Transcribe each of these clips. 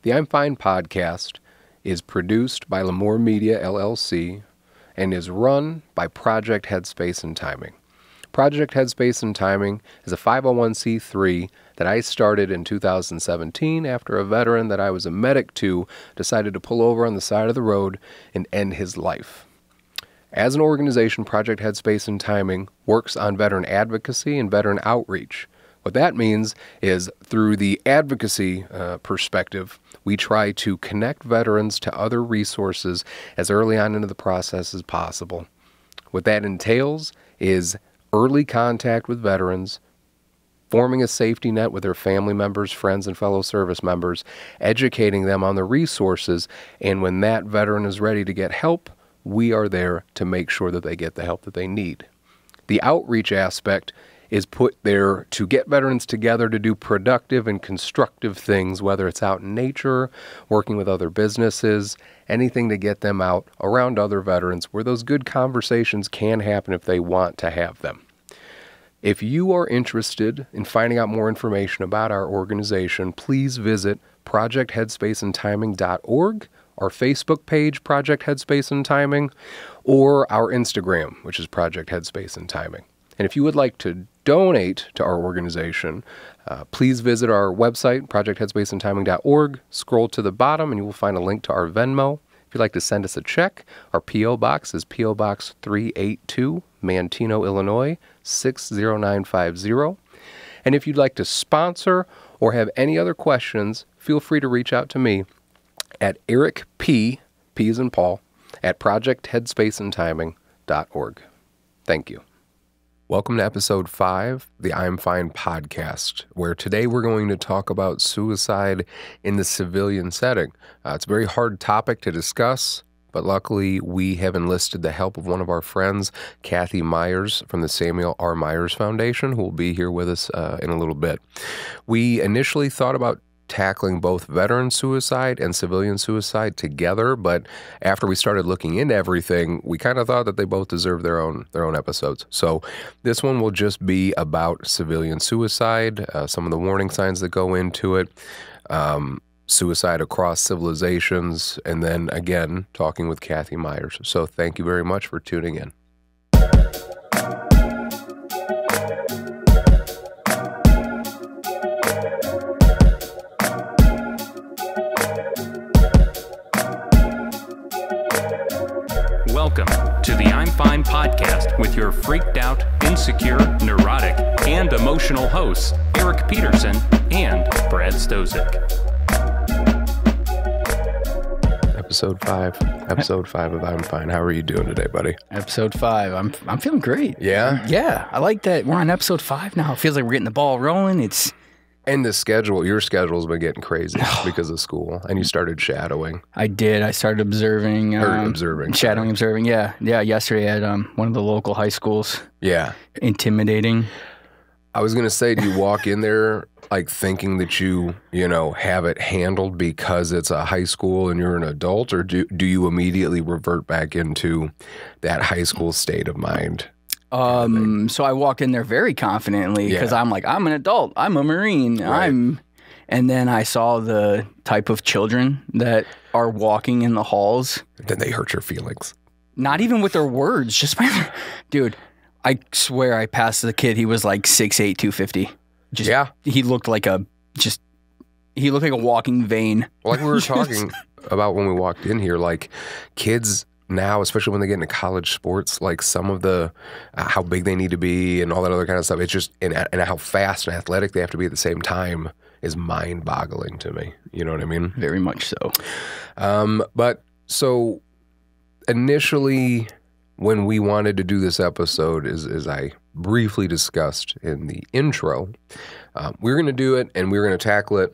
The I'm Fine podcast is produced by L'Amour Media, LLC, and is run by Project Headspace and Timing. Project Headspace and Timing is a 501c3 that I started in 2017 after a veteran that I was a medic to decided to pull over on the side of the road and end his life. As an organization, Project Headspace and Timing works on veteran advocacy and veteran outreach. What that means is through the advocacy perspective, we try to connect veterans to other resources as early on into the process as possible. What that entails is early contact with veterans, forming a safety net with their family members, friends, and fellow service members, educating them on the resources, and when that veteran is ready to get help, we are there to make sure that they get the help that they need. The outreach aspect is put there to get veterans together to do productive and constructive things, whether it's out in nature, working with other businesses, anything to get them out around other veterans where those good conversations can happen if they want to have them. If you are interested in finding out more information about our organization, please visit projectheadspaceandtiming.org, our Facebook page, Project Headspace and Timing, or our Instagram, which is Project Headspace and Timing. And if you would like to donate to our organization, please visit our website, projectheadspaceandtiming.org. Scroll to the bottom and you will find a link to our Venmo. If you'd like to send us a check, our P.O. Box is P.O. Box 382, Manteno, Illinois, 60950. And if you'd like to sponsor or have any other questions, feel free to reach out to me at Eric P. as in Paul, at projectheadspaceandtiming.org. Thank you. Welcome to episode 5, the I'm Fine podcast, where today we're going to talk about suicide in the civilian setting. It's a very hard topic to discuss, but luckily we have enlisted the help of one of our friends, Kathi Myers from the Samuel R. Myers Foundation, who will be here with us in a little bit. We initially thought about tackling both veteran suicide and civilian suicide together, but after we started looking into everything, we kind of thought that they both deserve their own episodes. So this one will just be about civilian suicide, some of the warning signs that go into it, suicide across civilizations, and then again talking with Kathi Myers. So thank you very much for tuning in. Welcome to the I'm Fine podcast with your freaked out, insecure, neurotic, and emotional hosts, Eric Peterson and Brad Stozick. Episode 5 of I'm Fine. How are you doing today, buddy? Episode 5. I'm feeling great. Yeah? Yeah, I like that. We're on episode 5 now. It feels like we're getting the ball rolling. And the schedule, your schedule's been getting crazy because of school, and you started shadowing. I did. I started observing. Shadowing, observing. Yeah. Yesterday at one of the local high schools. Yeah. Intimidating. I was gonna say, do you walk in there like thinking that you have it handled because it's a high school and you're an adult, or do you immediately revert back into that high school state of mind? So I walked in there very confidently because I'm like, I'm an adult. I'm a Marine. Right. And then I saw the type of children that are walking in the halls. Then they hurt your feelings. Not even with their words, just by dude. I swear I passed the kid. He was like 6'8", 250. He looked like a walking vein. Well, like we were talking about when we walked in here, like kids now, especially when they get into college sports, like some of the how big they need to be and all that other kind of stuff, it's just and how fast and athletic they have to be at the same time is mind-boggling to me. You know what I mean? Very much so. But so initially, when we wanted to do this episode, as I briefly discussed in the intro, we were going to do it and we were going to tackle it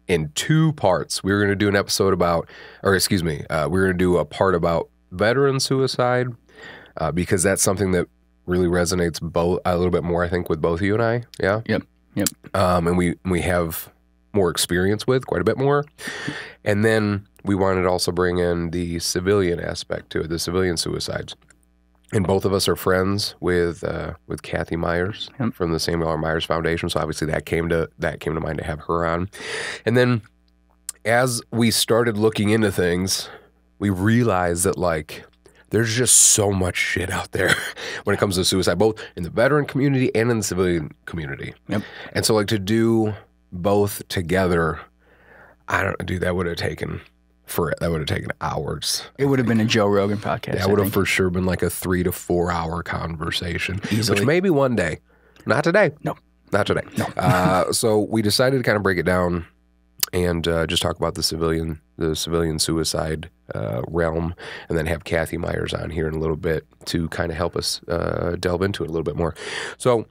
in 2 parts. We were going to do an episode about, we were going to do a part about veteran suicide, because that's something that really resonates a little bit more, I think, with both of you and I. Yeah. Yep. And we have more experience with quite a bit more. And then we wanted to also bring in the civilian aspect to it, the civilian suicides. And both of us are friends with Kathi Myers from the Samuel R. Myers Foundation. So obviously that came to mind to have her on. And then as we started looking into things, we realized that like there's just so much shit out there when it comes to suicide, both in the veteran community and in the civilian community. Yep. And so like to do both together, I don't know, dude, that would have taken hours. It would have been a Joe Rogan podcast. That would have for sure been like a 3 to 4 hour conversation. Easily. Which maybe one day. Not today. No. Not today. No. So we decided to kind of break it down and just talk about the civilian suicide realm, and then have Kathi Myers on here in a little bit to kind of help us delve into it a little bit more. So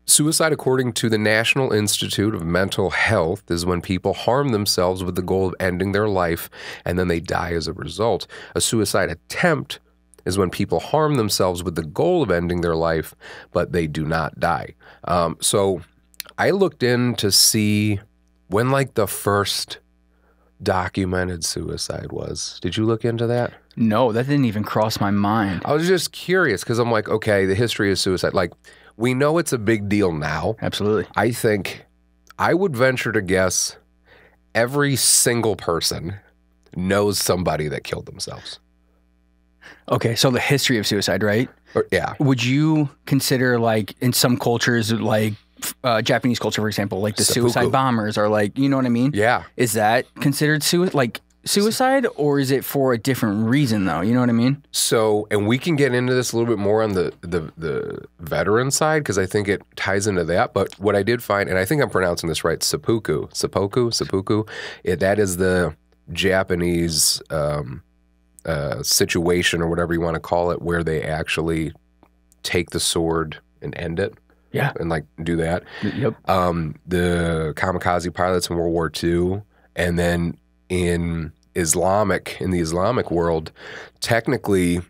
suicide, according to the National Institute of Mental Health, is when people harm themselves with the goal of ending their life and then they die as a result. A suicide attempt is when people harm themselves with the goal of ending their life, but they do not die. So I looked in to see when like the first documented suicide was. Did you look into that? No, that didn't even cross my mind. I was just curious because I'm like, okay, the history of suicide, like we know it's a big deal now. Absolutely. I think I would venture to guess every single person knows somebody that killed themselves. Okay, so the history of suicide, right? Yeah. Would you consider like in some cultures, like Japanese culture, for example, like the suicide bombers are like, you know what I mean? Yeah. Is that considered suicide, or is it for a different reason though? You know what I mean? So, and we can get into this a little bit more on the veteran side because I think it ties into that. But what I did find, and I think I'm pronouncing this right, seppuku, that is the Japanese situation or whatever you want to call it, where they actually take the sword and end it. Yeah. And like do that. Yep. The kamikaze pilots in World War II, and then in the Islamic world, technically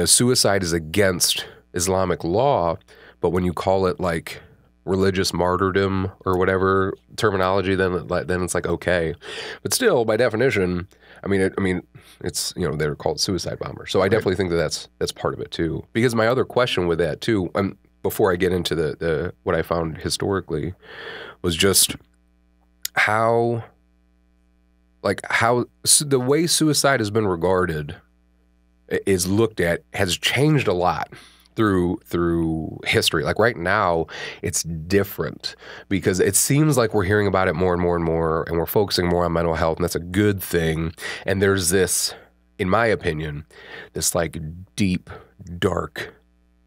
suicide is against Islamic law, but when you call it like religious martyrdom or whatever terminology, then it's like okay. But still, by definition, I mean it's, you know, they're called suicide bombers. So I definitely think that that's part of it too. Because my other question with that too, before I get into the what I found historically, was just how the way suicide has been regarded is looked at has changed a lot through history. Like right now, it's different because it seems like we're hearing about it more and more and more, and we're focusing more on mental health, and that's a good thing. And there's this, in my opinion, this like deep, dark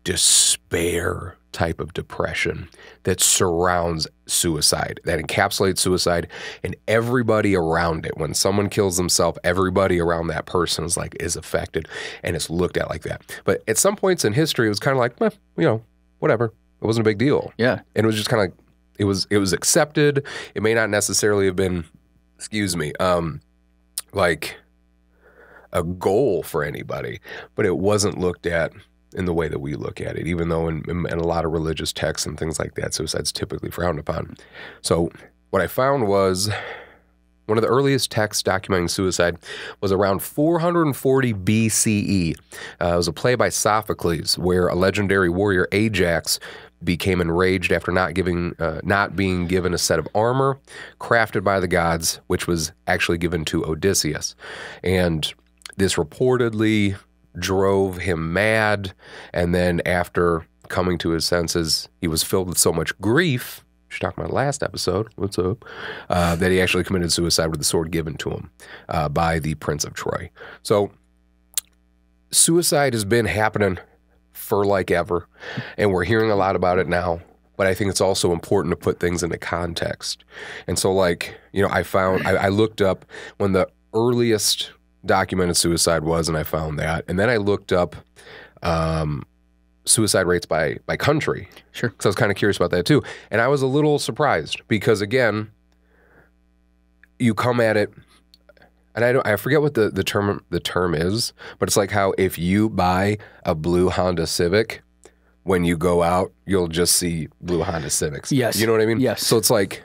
despair type of depression that surrounds suicide, that encapsulates suicide and everybody around it. When someone kills themselves, everybody around that person is affected, and it's looked at like that. But at some points in history, it was kind of like, you know, whatever. It wasn't a big deal. Yeah. And it was just kind of like, it was accepted. It may not necessarily have been, like a goal for anybody, but it wasn't looked at in the way that we look at it, even though in a lot of religious texts and things like that, suicide's typically frowned upon. So what I found was one of the earliest texts documenting suicide was around 440 BCE. It was a play by Sophocles where a legendary warrior, Ajax, became enraged after not being given a set of armor crafted by the gods, which was actually given to Odysseus. And this reportedly drove him mad, and then after coming to his senses, he was filled with so much grief, which we talked about last episode, what's up, that he actually committed suicide with the sword given to him by the Prince of Troy. So suicide has been happening for like ever, and we're hearing a lot about it now, but I think it's also important to put things into context. And so like, you know, I looked up when the earliest documented suicide was, and I found that. And then I looked up suicide rates by country. Sure. Because I was kind of curious about that too. And I was a little surprised because, again, you come at it, and I forget what the term is, but it's like how if you buy a blue Honda Civic, when you go out, you'll just see blue Honda Civics. Yes. You know what I mean? Yes. So it's like,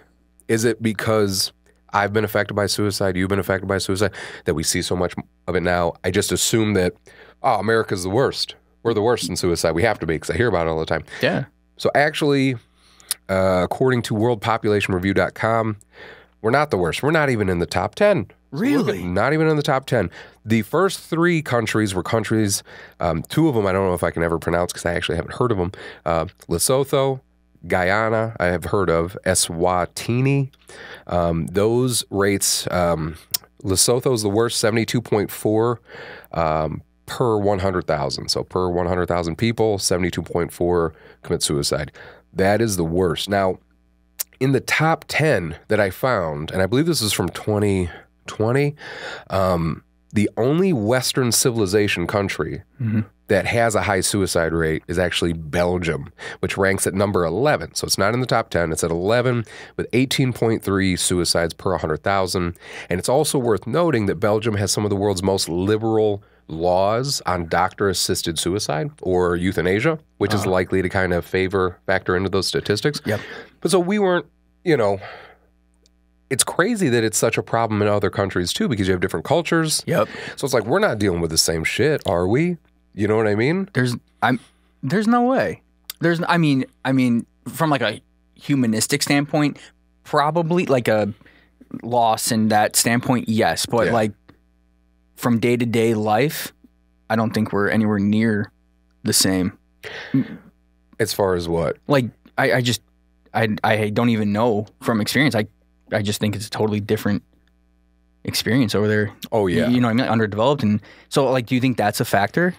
is it because I've been affected by suicide, you've been affected by suicide, that we see so much of it now? I just assume that, America's the worst. We're the worst in suicide. We have to be, because I hear about it all the time. Yeah. So actually, according to worldpopulationreview.com, We're not the worst. We're not even in the top 10. Really? Not even in the top 10. The first 3 countries were countries, 2 of them I don't know if I can ever pronounce because I actually haven't heard of them. Lesotho, Guyana, I have heard of. Eswatini. Those rates, Lesotho is the worst, 72.4 per 100,000. So per 100,000 people, 72.4 commit suicide. That is the worst. Now, in the top 10 that I found, and I believe this is from 2020, the only Western civilization country that has a high suicide rate is actually Belgium, which ranks at number 11. So it's not in the top 10. It's at 11 with 18.3 suicides per 100,000. And it's also worth noting that Belgium has some of the world's most liberal laws on doctor-assisted suicide or euthanasia, which is likely to kind of factor into those statistics. Yep. But so we weren't, it's crazy that it's such a problem in other countries too, because you have different cultures. Yep. So it's like, we're not dealing with the same shit, are we? You know what I mean? There's no way. I mean, from like a humanistic standpoint, probably like a loss in that standpoint, yes. But like from day-to-day life, I don't think we're anywhere near the same. As far as what? Like, I don't even know from experience. I just think it's a totally different experience over there. Oh, yeah. You know what I mean? Underdeveloped. And so, like, do you think that's a factor?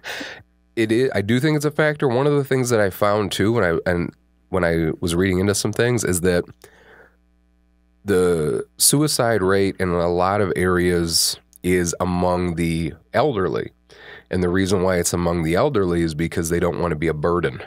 It is. I do think it's a factor. One of the things that I found, too, when I was reading into some things is that the suicide rate in a lot of areas is among the elderly. And the reason why it's among the elderly is because they don't want to be a burden.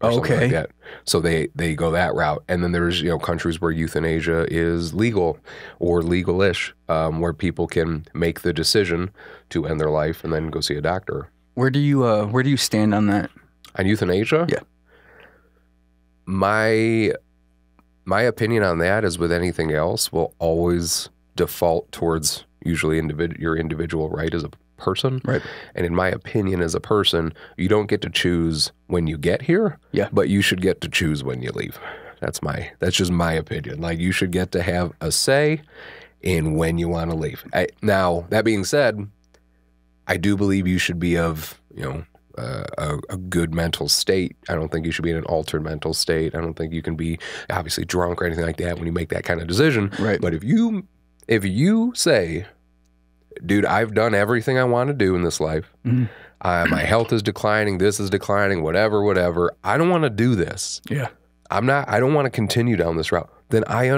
Okay. Like that. So they go that route. And then there's, countries where euthanasia is legal or legal-ish, where people can make the decision to end their life and then go see a doctor. Where do you stand on that? On euthanasia? Yeah. My opinion on that, as with anything else, will always default towards usually your individual right as a person. Right. And in my opinion, as a person, you don't get to choose when you get here, but you should get to choose when you leave. That's just my opinion. Like, you should get to have a say in when you want to leave. Now, that being said, I do believe you should be of, a good mental state. I don't think you should be in an altered mental state. I don't think you can be obviously drunk or anything like that when you make that kind of decision. Right. But if you say, dude, I've done everything I want to do in this life. My health is declining. This is declining. Whatever. I don't want to do this. Yeah. I don't want to continue down this route. Then I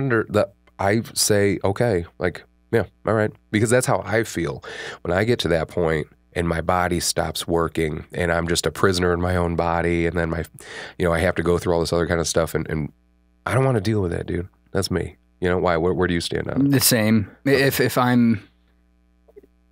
say, okay, like, yeah, all right. Because that's how I feel when I get to that point and my body stops working and I'm just a prisoner in my own body. And then I have to go through all this other kind of stuff. And I don't want to deal with that, dude. That's me. Why? Where do you stand on it? The same.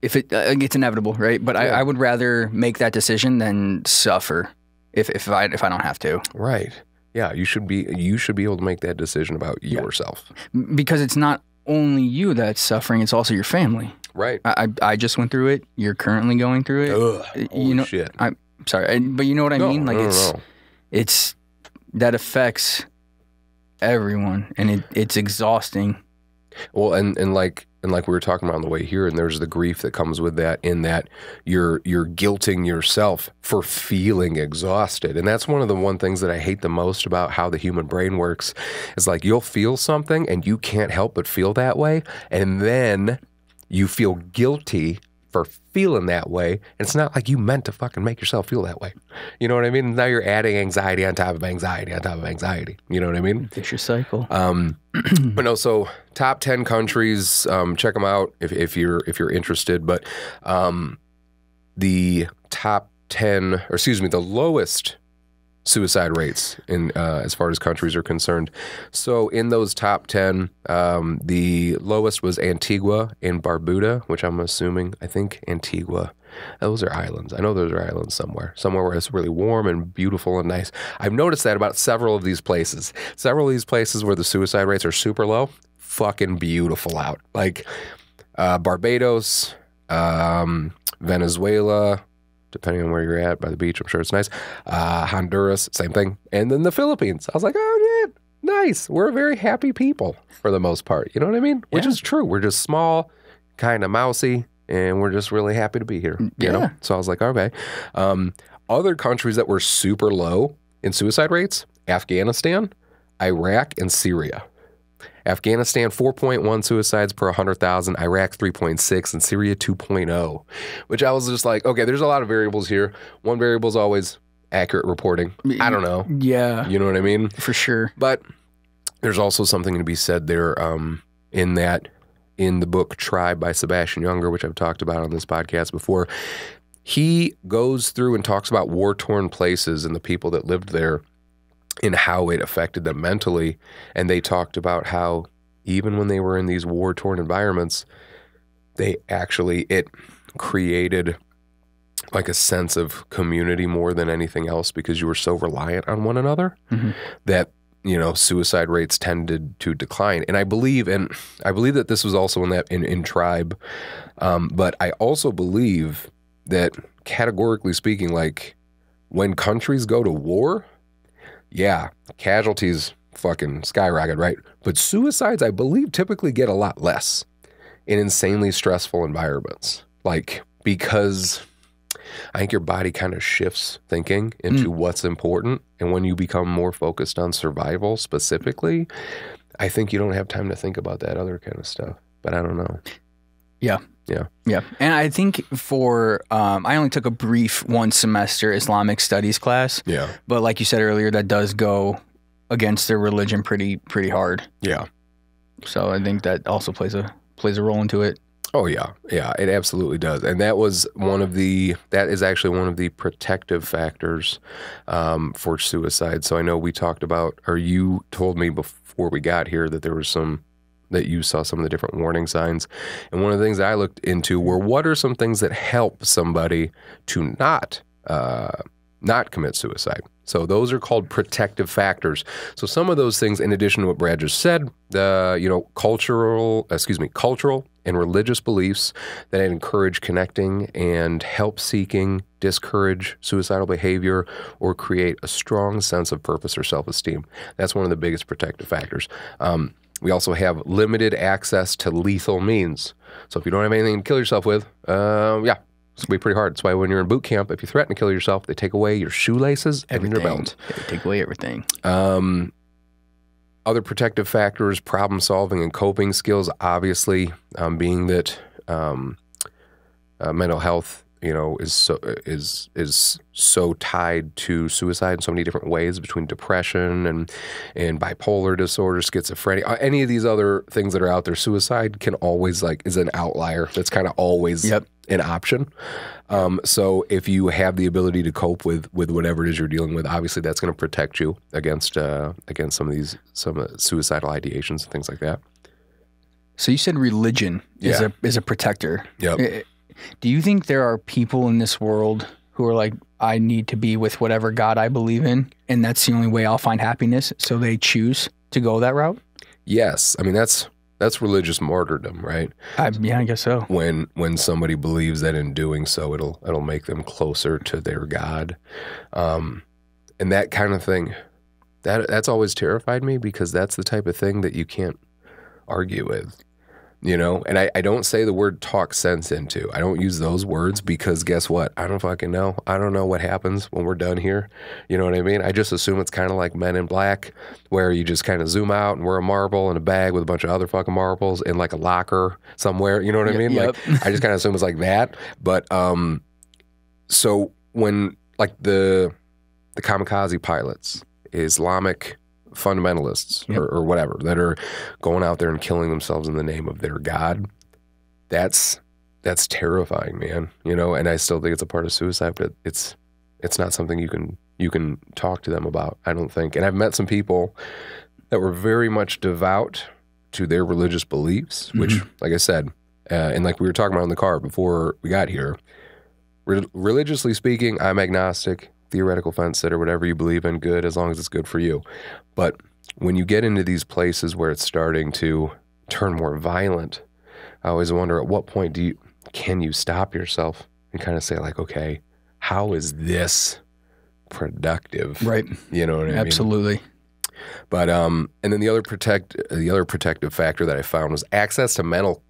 If it's inevitable, right? But I would rather make that decision than suffer if I don't have to. Right. Yeah. You should be able to make that decision about yourself. Because it's not only you that's suffering, it's also your family. Right. I just went through it. You're currently going through it. Ugh, holy shit. I'm sorry, but you know what I mean? Like, no. It's that affects everyone, and it's exhausting. Well, and like we were talking about on the way here, and there's the grief that comes with that, in that you're guilting yourself for feeling exhausted. And that's one of the things that I hate the most about how the human brain works, is like, you'll feel something and you can't help but feel that way, and then you feel guilty for feeling that way. And it's not like you meant to fucking make yourself feel that way. You know what I mean? Now you're adding anxiety on top of anxiety on top of anxiety. You know what I mean? Vicious cycle. But no, so top 10 countries, check them out if you're interested. But the top 10, or excuse me, the lowest suicide rates in as far as countries are concerned. So in those top 10, the lowest was Antigua and Barbuda, which I think Antigua, those are islands. I know those are islands somewhere where it's really warm and beautiful and nice. I've noticed that about several of these places. Several of these places where the suicide rates are super low, fucking beautiful out. Like Barbados, Venezuela, depending on where you're at by the beach, I'm sure it's nice. Honduras, same thing. And then the Philippines. I was like, oh, shit, nice. We're a very happy people for the most part. You know what I mean? Which Yeah. is true. We're just small, kind of mousy, and we're just really happy to be here. You know? So I was like, okay. Other countries that were super low in suicide rates, Afghanistan, Iraq, and Syria. Afghanistan, 4.1 suicides per 100,000, Iraq 3.6, and Syria 2.0, which I was just like, okay, there's a lot of variables here. One variable is always accurate reporting. I don't know. Yeah. You know what I mean? For sure. But there's also something to be said there in the book Tribe by Sebastian Junger, which I've talked about on this podcast before. He goes through and talks about war-torn places and the people that lived there and how it affected them mentally. And they talked about how even when they were in these war-torn environments, it created like a sense of community more than anything else because you were so reliant on one another that, you know, suicide rates tended to decline. And I believe that this was also in Tribe. But I also believe that categorically speaking, like when countries go to war, yeah, casualties fucking skyrocket, right? But suicides, I believe, typically get a lot less in insanely stressful environments. Like, because I think your body kind of shifts thinking into what's important. And when you become more focused on survival specifically, I think you don't have time to think about that other kind of stuff. But I don't know. Yeah. Yeah. Yeah. And I think I only took a brief 1 semester Islamic studies class. Yeah. But like you said earlier, that does go against their religion pretty hard. Yeah. So I think that also plays a role into it. Oh yeah. Yeah, it absolutely does. And that is actually one of the protective factors for suicide. So I know we talked about, or you told me before we got here that there was that you saw some of the different warning signs. And one of the things I looked into were what are some things that help somebody to not commit suicide. So those are called protective factors. So some of those things, in addition to what Brad just said, cultural and religious beliefs that encourage connecting and help seeking, discourage suicidal behavior, or create a strong sense of purpose or self-esteem. That's one of the biggest protective factors. We also have limited access to lethal means. So if you don't have anything to kill yourself with, it's going to be pretty hard. That's why when you're in boot camp, if you threaten to kill yourself, they take away your shoelaces and your belt. They take away everything. Other protective factors, problem solving and coping skills, obviously, being that mental health, is so tied to suicide in so many different ways between depression and bipolar disorder, schizophrenia, any of these other things that are out there. Suicide can always is an outlier. That's kind of always an option. So if you have the ability to cope with whatever it is you're dealing with, obviously that's going to protect you against some suicidal ideations and things like that. So you said religion is a protector. Yep. Do you think there are people in this world who are like, I need to be with whatever God I believe in, and that's the only way I'll find happiness, so they choose to go that route? Yes. I mean, that's religious martyrdom, right? I guess so. When somebody believes that in doing so, it'll make them closer to their God. And that kind of thing, that's always terrified me because that's the type of thing that you can't argue with. And I don't say the word talk sense into. I don't use those words because guess what? I don't fucking know. I don't know what happens when we're done here. You know what I mean? I just assume it's kind of like Men in Black where you just kind of zoom out and we're a marble in a bag with a bunch of other fucking marbles in like a locker somewhere. You know what I mean? Yep. Like I just kind of assume it's like that. But so when like the kamikaze pilots, Islamic fundamentalists or whatever that are going out there and killing themselves in the name of their God, that's terrifying, man. And I still think it's a part of suicide, but it's not something you can talk to them about, I don't think. And I've met some people that were very much devout to their religious beliefs, which, like I said, and like we were talking about in the car before we got here, religiously speaking, I'm agnostic. Theoretical fence sitter, whatever you believe in, good, as long as it's good for you. But when you get into these places where it's starting to turn more violent, I always wonder at what point can you stop yourself and kind of say like, okay, how is this productive? Right. You know what I mean? Absolutely. But and then the other protective factor that I found was access to mental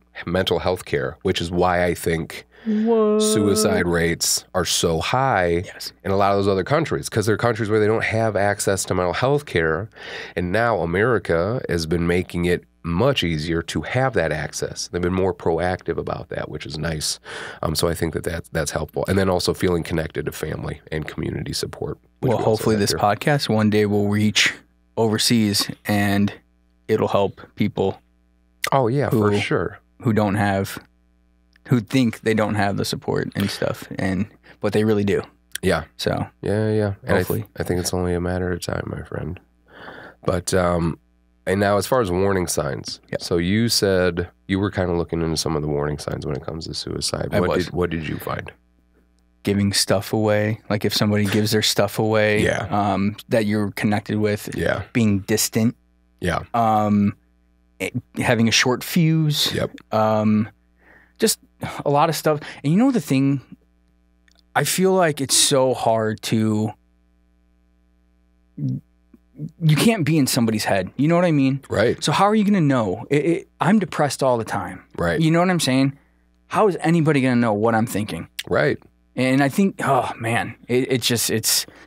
health care, which is why I think suicide rates are so high in a lot of those other countries, because they're countries where they don't have access to mental health care. And now America has been making it much easier to have that access. They've been more proactive about that, which is nice. So I think that's helpful. And then also feeling connected to family and community support. Well, hopefully this podcast one day will reach overseas and it'll help people. Oh, yeah, for sure. Who think they don't have the support and stuff, but they really do. Yeah. So. Yeah. And hopefully. I think it's only a matter of time, my friend. But, and now as far as warning signs, so you said you were kind of looking into some of the warning signs when it comes to suicide. What did you find? Giving stuff away. Like if somebody gives their stuff away that you're connected with. Yeah. Being distant. Yeah. Having a short fuse. Yep. Just a lot of stuff. And you know the thing, I feel like it's so hard to, you can't be in somebody's head. You know what I mean? Right. So how are you going to know? I'm depressed all the time. Right. You know what I'm saying? How is anybody going to know what I'm thinking? Right. And I think, oh man,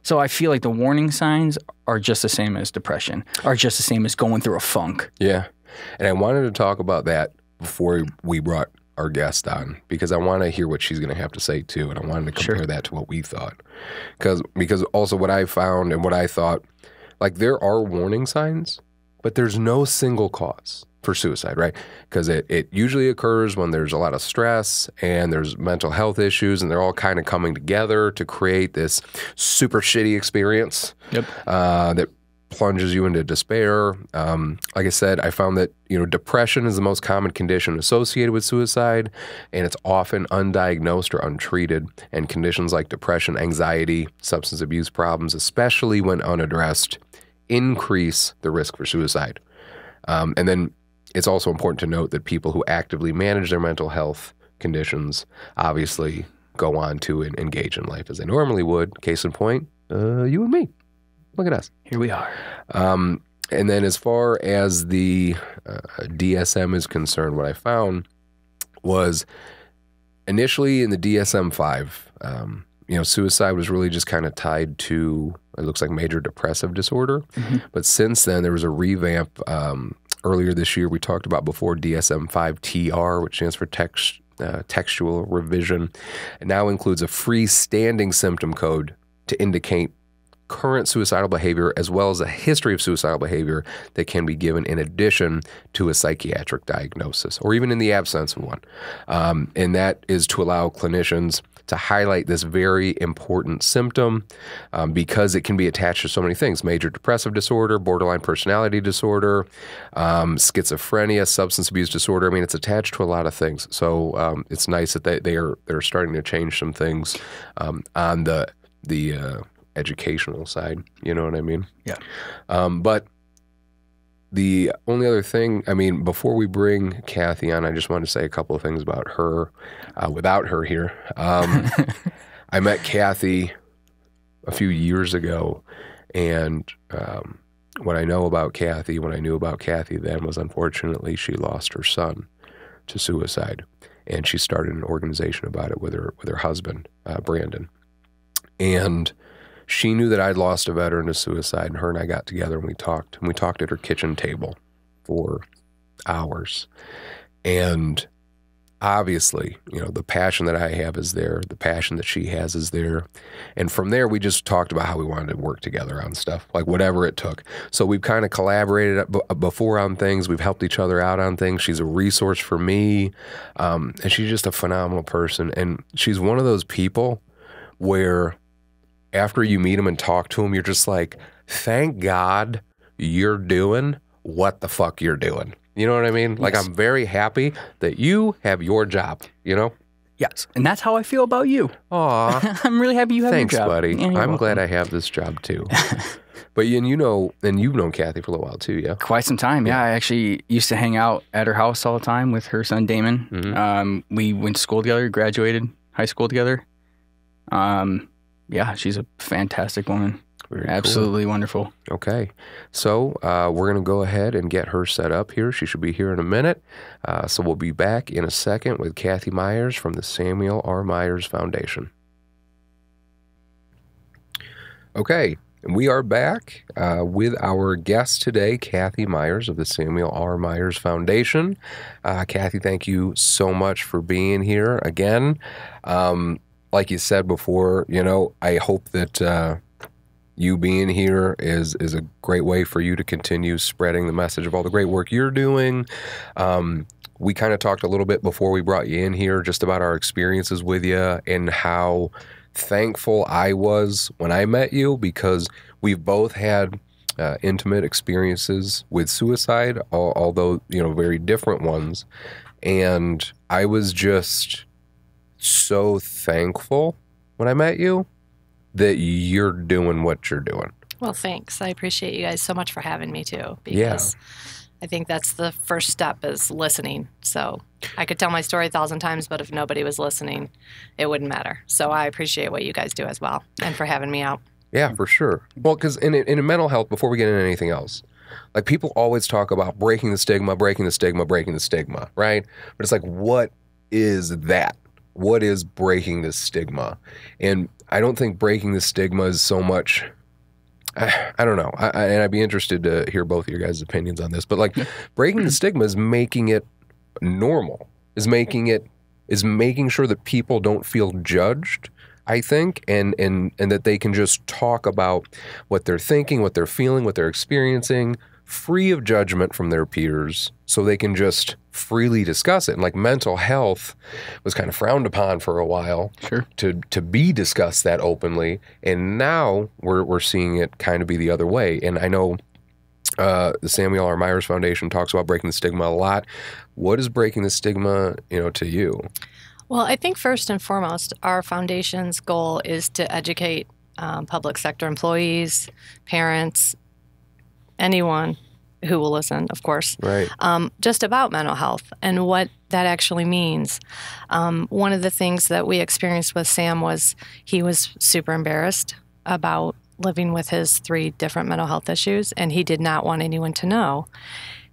so I feel like the warning signs are just the same as depression, are just the same as going through a funk. Yeah. And I wanted to talk about that before we brought our guest on, because I want to hear what she's going to have to say too, and I wanted to compare that to what we thought, because also what I found and what I thought, like there are warning signs, but there's no single cause for suicide, right? Because it usually occurs when there's a lot of stress and there's mental health issues, and they're all kind of coming together to create this super shitty experience that plunges you into despair. Like I said, I found that, depression is the most common condition associated with suicide, and it's often undiagnosed or untreated. And conditions like depression, anxiety, substance abuse problems, especially when unaddressed, increase the risk for suicide. And then it's also important to note that people who actively manage their mental health conditions obviously go on to engage in life as they normally would. Case in point, you and me. Look at us. Here we are. And then as far as the DSM is concerned, what I found was initially in the DSM-5, suicide was really just kind of tied to, it looks like major depressive disorder. Mm-hmm. But since then, there was a revamp. Earlier this year, we talked about before DSM-5-TR, which stands for textual revision. It now includes a freestanding symptom code to indicate current suicidal behavior as well as a history of suicidal behavior that can be given in addition to a psychiatric diagnosis or even in the absence of one. And that is to allow clinicians to highlight this very important symptom because it can be attached to so many things: major depressive disorder, borderline personality disorder, schizophrenia, substance abuse disorder. I mean, it's attached to a lot of things. So it's nice that they're starting to change some things on the educational side, you know what I mean? Yeah. But the only other thing, before we bring Kathi on, I just wanted to say a couple of things about her without her here. I met Kathi a few years ago, and what I knew about Kathi then was, unfortunately, she lost her son to suicide, and she started an organization about it with her husband, Brandon. And she knew that I'd lost a veteran to suicide, and her and I got together and we talked. And we talked at her kitchen table for hours. And obviously, the passion that I have is there. The passion that she has is there. And from there, we just talked about how we wanted to work together on stuff, like whatever it took. So we've kind of collaborated before on things. We've helped each other out on things. She's a resource for me. And she's just a phenomenal person. And she's one of those people where after you meet him and talk to him, you're just like, thank God you're doing what the fuck you're doing. You know what I mean? Yes. Like, I'm very happy that you have your job, Yes. And that's how I feel about you. Aw. I'm really happy you have your job. Thanks, buddy. Yeah, I'm glad I have this job too. But you've known Kathi for a little while too, yeah? Quite some time, yeah. I actually used to hang out at her house all the time with her son, Damon. Mm-hmm. We went to school together, graduated high school together. Yeah, she's a fantastic woman. Very Absolutely wonderful. Okay. So we're going to go ahead and get her set up here. She should be here in a minute. So we'll be back in a second with Kathi Myers from the Samuel R. Myers Foundation. Okay. And we are back with our guest today, Kathi Myers of the Samuel R. Myers Foundation. Kathi, thank you so much for being here again. Like you said before, I hope that you being here is a great way for you to continue spreading the message of all the great work you're doing. We kind of talked a little bit before we brought you in here just about our experiences with you and how thankful I was when I met you, because we've both had intimate experiences with suicide, although, very different ones. And I was just so thankful when I met you that you're doing what you're doing. Well, thanks. I appreciate you guys so much for having me too, because I think that's the first step, is listening. So I could tell my story 1,000 times, but if nobody was listening, it wouldn't matter. So I appreciate what you guys do as well, and for having me out. Yeah, for sure. Well, because in mental health, before we get into anything else, like, people always talk about breaking the stigma, right? But it's like, what is that? What is breaking the stigma? And I don't think breaking the stigma is so much... I don't know. And I'd be interested to hear both of your guys' opinions on this. But like, breaking the stigma is making it normal, is making sure that people don't feel judged, I think, and that they can just talk about what they're thinking, what they're feeling, what they're experiencing, free of judgment from their peers, so they can just freely discuss it. And like, mental health was kind of frowned upon for a while, sure, to be discussed that openly, and now we're seeing it kind of be the other way. And I know the Samuel R. Myers Foundation talks about breaking the stigma a lot. What is breaking the stigma, to you? Well, I think first and foremost, our foundation's goal is to educate public sector employees, parents, anyone who will listen, of course, right, just about mental health and what that actually means. One of the things that we experienced with Sam was he was super embarrassed about living with his 3 different mental health issues, and he did not want anyone to know.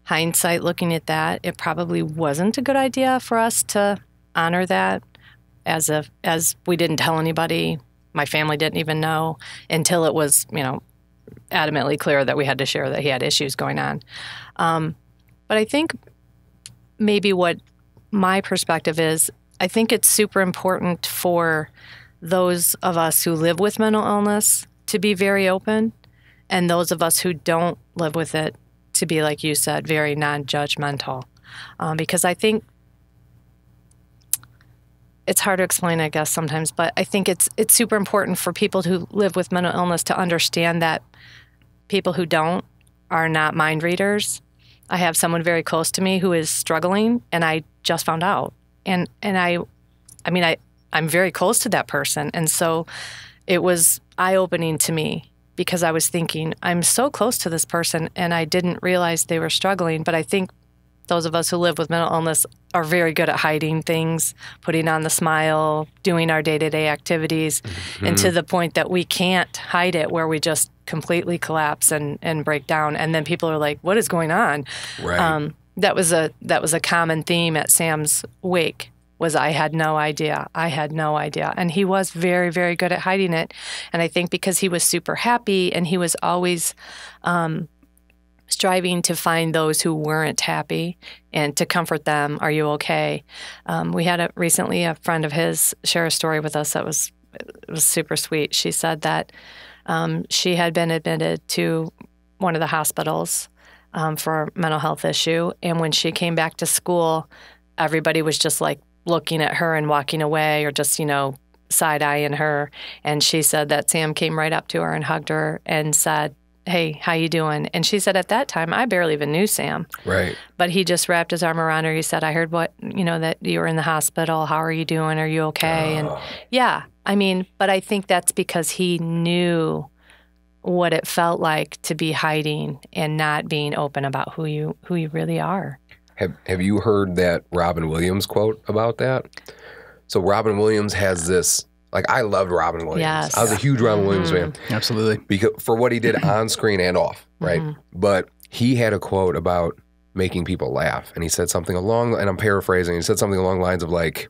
Hindsight, looking at that, it probably wasn't a good idea for us to honor that, as we didn't tell anybody. My family didn't even know until it was, adamantly clear that we had to share that he had issues going on. But I think maybe what my perspective is, I think it's super important for those of us who live with mental illness to be very open, and those of us who don't live with it to be, like you said, very non-judgmental. Because I think it's hard to explain, I guess, sometimes, but I think it's super important for people who live with mental illness to understand that people who don't are not mind readers. I have someone very close to me who is struggling, and I just found out. And I'm very close to that person. And so it was eye-opening to me, because I was thinking, I'm so close to this person, and I didn't realize they were struggling. But I think those of us who live with mental illness are very good at hiding things, putting on the smile, doing our day-to-day activities, and to the point that we can't hide it, where we just completely collapse and break down. And then people are like, what is going on? Right. That was a common theme at Sam's wake, was I had no idea. And he was very, very good at hiding it. And I think because he was super happy, and he was always striving to find those who weren't happy and to comfort them. Are you okay? We had recently a friend of his share a story with us that was super sweet. She said that she had been admitted to one of the hospitals for a mental health issue. And when she came back to school, everybody was just like looking at her and walking away, or just, side-eyeing her. And she said that Sam came right up to her and hugged her and said, hey, how you doing? And she said at that time, I barely even knew Sam. Right. But he just wrapped his arm around her. He said, I heard that you were in the hospital. How are you doing? Are you okay? And yeah, but I think that's because he knew what it felt like to be hiding and not being open about who you really are. Have you heard that Robin Williams quote about that? So Robin Williams has this Like, I loved Robin Williams. Yes. I was a huge Robin Williams fan. Absolutely. Because for what he did on screen and off, right? But he had a quote about making people laugh. And he said something and I'm paraphrasing, he said something along the lines of like,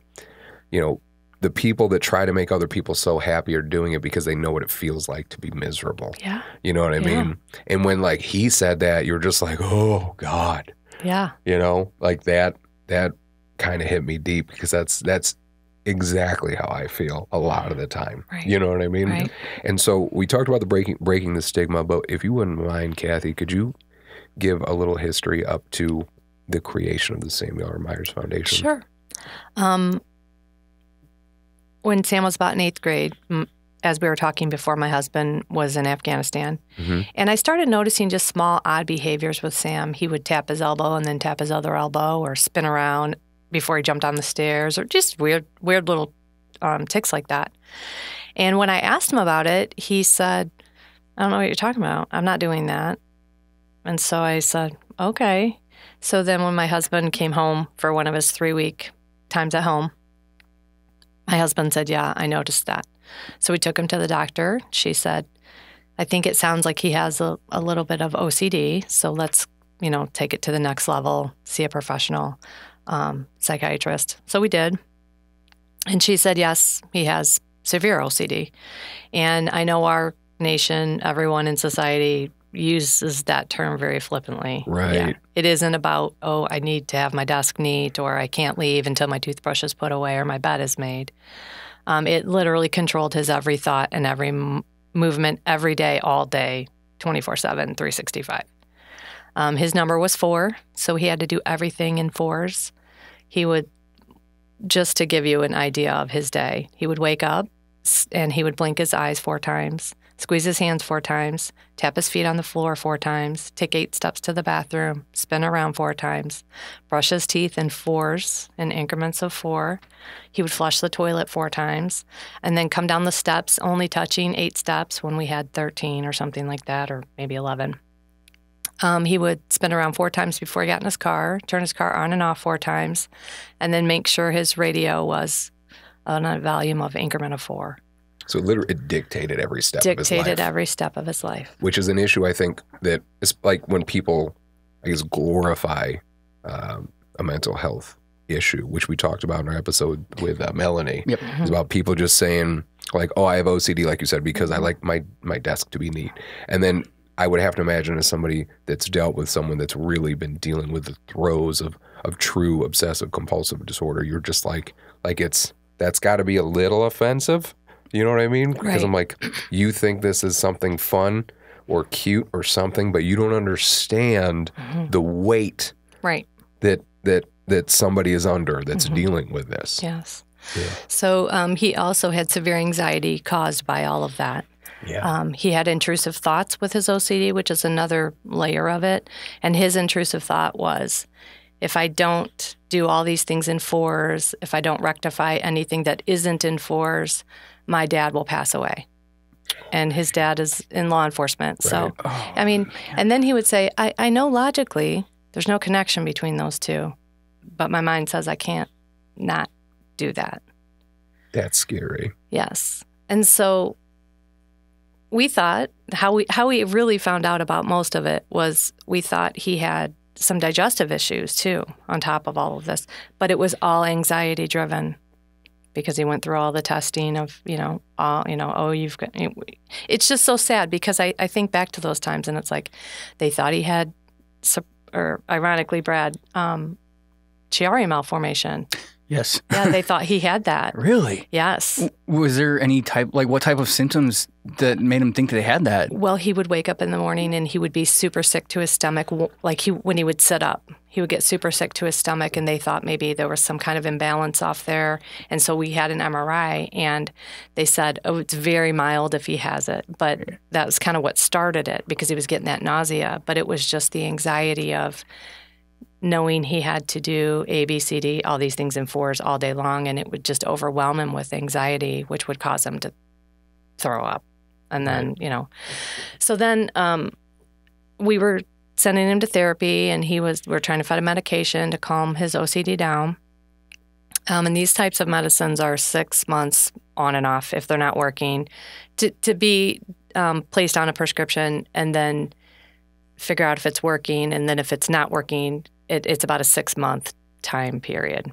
you know, the people that try to make other people so happy are doing it because they know what it feels like to be miserable. Yeah. You know what I mean? And when like he said that, you're just like, oh God. Yeah. You know, like that kind of hit me deep because that's exactly how I feel a lot of the time. Right. You know what I mean? Right. And so we talked about the breaking the stigma, but if you wouldn't mind, Kathi, could you give a little history up to the creation of the Samuel R. Myers Foundation? Sure. When Sam was about in 8th grade, as we were talking before, my husband was in Afghanistan. And I started noticing just small, odd behaviors with Sam. He would tap his elbow and then tap his other elbow or spin around before he jumped on the stairs or just weird little tics like that. And when I asked him about it, he said, I don't know what you're talking about. I'm not doing that. And so I said, okay. So then when my husband came home for one of his 3-week times at home, my husband said, yeah, I noticed that. So we took him to the doctor. She said, I think it sounds like he has a little bit of OCD. So let's, take it to the next level, see a professional psychiatrist. So we did. And she said, yes, he has severe OCD. And I know our nation, everyone in society uses that term very flippantly. Right. Yeah. It isn't about, I need to have my desk neat or I can't leave until my toothbrush is put away or my bed is made. It literally controlled his every thought and every movement every day, all day, 24/7, 365. His number was 4, so he had to do everything in 4s. He would, just to give you an idea of his day, he would wake up and he would blink his eyes 4 times, squeeze his hands 4 times, tap his feet on the floor 4 times, take 8 steps to the bathroom, spin around 4 times, brush his teeth in 4s, in increments of 4. He would flush the toilet 4 times, and then come down the steps, only touching 8 steps when we had 13 or something like that, or maybe 11. He would spin around 4 times before he got in his car, turn his car on and off 4 times, and then make sure his radio was on a volume of increment of 4. So literally it dictated every step of his life. Dictated every step of his life. Which is an issue, I think, that is like when people, I guess, glorify a mental health issue, which we talked about in our episode with Melanie. Yep. It's about people just saying, like, oh, I have OCD, like you said, because I like my desk to be neat. And then I would have to imagine as somebody that's dealt with someone that's really been dealing with the throes of true obsessive compulsive disorder, you're just like that's got to be a little offensive. You know what I mean? Because I'm like, you think this is something fun or cute or something, but you don't understand the weight that somebody is under that's dealing with this. Yes. Yeah. So he also had severe anxiety caused by all of that. Yeah. He had intrusive thoughts with his OCD, which is another layer of it. And his intrusive thought was, if I don't do all these things in 4s, if I don't rectify anything that isn't in 4s, my dad will pass away. And his dad is in law enforcement. Right. So, and then he would say, I know logically there's no connection between those two, but my mind says I can't not do that. That's scary. Yes. And so we thought, how we really found out about most of it was we thought he had some digestive issues too, on top of all of this. But it was all anxiety driven because he went through all the testing of, you've got, it's just so sad because I think back to those times and it's like they thought he had, or ironically, Brad, Chiari malformation. Yes. Yeah, they thought he had that. Really? Yes. Was there any what type of symptoms that made him think that they had that? Well, he would wake up in the morning and he would be super sick to his stomach. Like when he would sit up, he would get super sick to his stomach and they thought maybe there was some kind of imbalance off there. And so we had an MRI and they said, oh, it's very mild if he has it. But that was kind of what started it because he was getting that nausea. But it was just the anxiety of knowing he had to do A, B, C, D, all these things in 4s all day long, and it would just overwhelm him with anxiety, which would cause him to throw up. And then, so then we were sending him to therapy, and we're trying to find a medication to calm his OCD down. And these types of medicines are 6 months on and off if they're not working, to be placed on a prescription and then figure out if it's working. And then if it's not working, it's about a 6-month time period.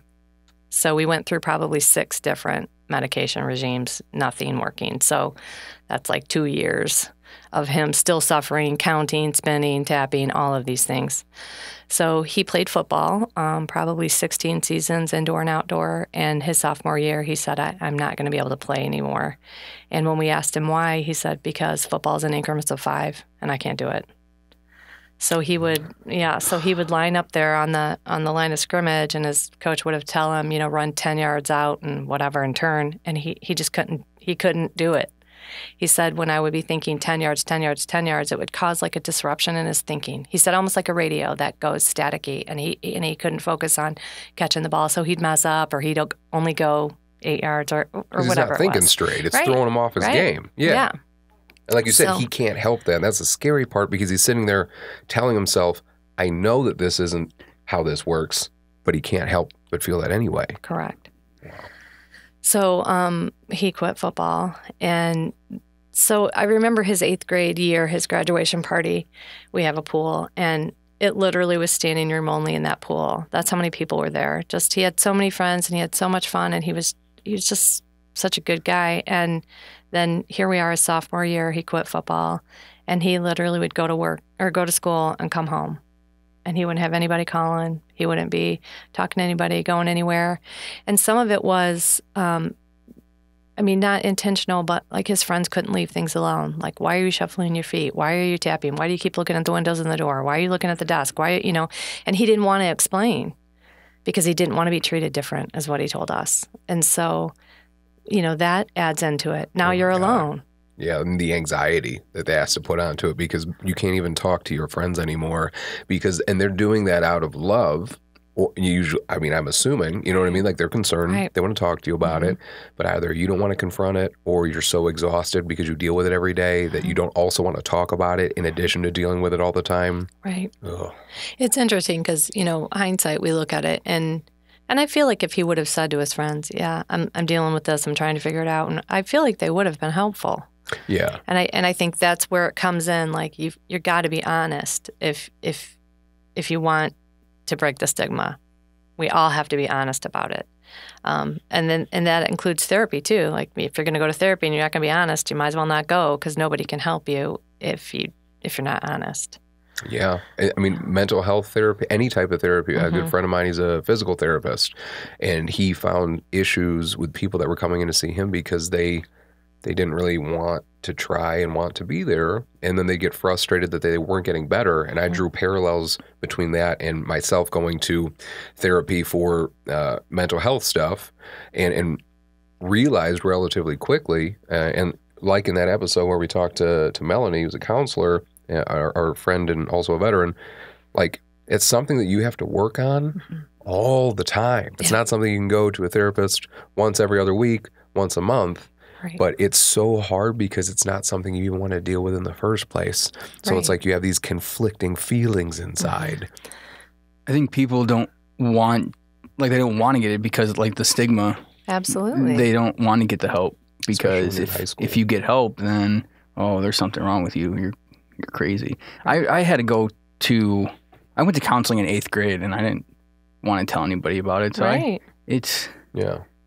So we went through probably 6 different medication regimes, nothing working. So that's like 2 years of him still suffering, counting, spinning, tapping, all of these things. So he played football, probably 16 seasons, indoor and outdoor. And his sophomore year, he said, I'm not going to be able to play anymore. And when we asked him why, he said, because football's in increments of 5 and I can't do it. So he would line up there on the line of scrimmage, and his coach would have tell him, run 10 yards out and whatever and turn. And he just couldn't do it. He said when I would be thinking 10 yards, 10 yards, 10 yards, it would cause like a disruption in his thinking. He said almost like a radio that goes staticky, and he couldn't focus on catching the ball. So he'd mess up, or he'd only go 8 yards or whatever. He's not thinking straight. It's throwing him off his game. Yeah. And like you said, he can't help that. And that's the scary part, because he's sitting there telling himself, I know that this isn't how this works, but he can't help but feel that anyway. Correct. Wow. So he quit football. And so I remember his 8th grade year, his graduation party. We have a pool, and it literally was standing room only in that pool. That's how many people were there. Just he had so many friends, and he had so much fun, and he was just such a good guy. And then here we are, his sophomore year, he quit football, and he literally would go to work or go to school and come home. And he wouldn't have anybody calling. He wouldn't be talking to anybody, going anywhere. And some of it was, not intentional, but like his friends couldn't leave things alone. Like, why are you shuffling your feet? Why are you tapping? Why do you keep looking at the windows and the door? Why are you looking at the desk? Why, and he didn't want to explain, because he didn't want to be treated different, is what he told us. And so, that adds into it. Now you're alone. Yeah, and the anxiety that they have to put onto it, because you can't even talk to your friends anymore, and they're doing that out of love. Or usually, I'm assuming, you know what I mean? Like, they're concerned. Right. They want to talk to you about it, but either you don't want to confront it, or you're so exhausted because you deal with it every day that you don't also want to talk about it in addition to dealing with it all the time. Right. Ugh. It's interesting because, hindsight, we look at it, and I feel like if he would have said to his friends, I'm dealing with this, I'm trying to figure it out, and I feel like they would have been helpful. Yeah. And I think that's where it comes in. Like, you've got to be honest if you want to break the stigma. We all have to be honest about it. And that includes therapy too. Like, if you're going to go to therapy and you're not going to be honest, you might as well not go, because nobody can help you if you're not honest. Yeah. Mental health therapy, any type of therapy. A good friend of mine, he's a physical therapist, and he found issues with people that were coming in to see him because they didn't really want to try and want to be there, and then they get frustrated that they weren't getting better. And I drew parallels between that and myself going to therapy for mental health stuff, and realized relatively quickly, and like in that episode where we talked to Melanie, who's a counselor, our friend and also a veteran, like, it's something that you have to work on all the time. It's not something you can go to a therapist once every other week, once a month. Right. But it's so hard because it's not something you even want to deal with in the first place. So it's like you have these conflicting feelings inside. I think people don't want to get it because, like, the stigma. Absolutely. They don't want to get the help because if you get help, then, there's something wrong with you. You're crazy. I had to go to, I went to counseling in 8th grade, and I didn't want to tell anybody about it. So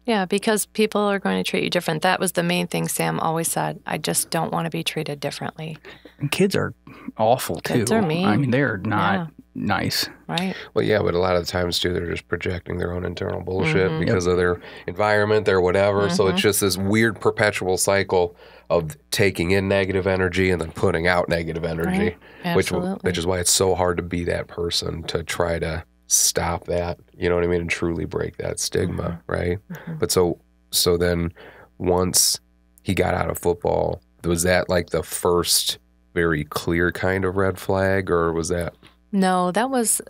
Yeah, because people are going to treat you different. That was the main thing Sam always said. I just don't want to be treated differently. And kids are awful, too. Kids are mean. They're not nice. Right. Well, yeah, but a lot of the times, too, they're just projecting their own internal bullshit because of their environment, their whatever. So it's just this weird perpetual cycle of taking in negative energy and then putting out negative energy, which is why it's so hard to be that person to try to stop that, you know what I mean, and truly break that stigma, right? But so then once he got out of football, was that like the first very clear kind of red flag, or was that? No, that was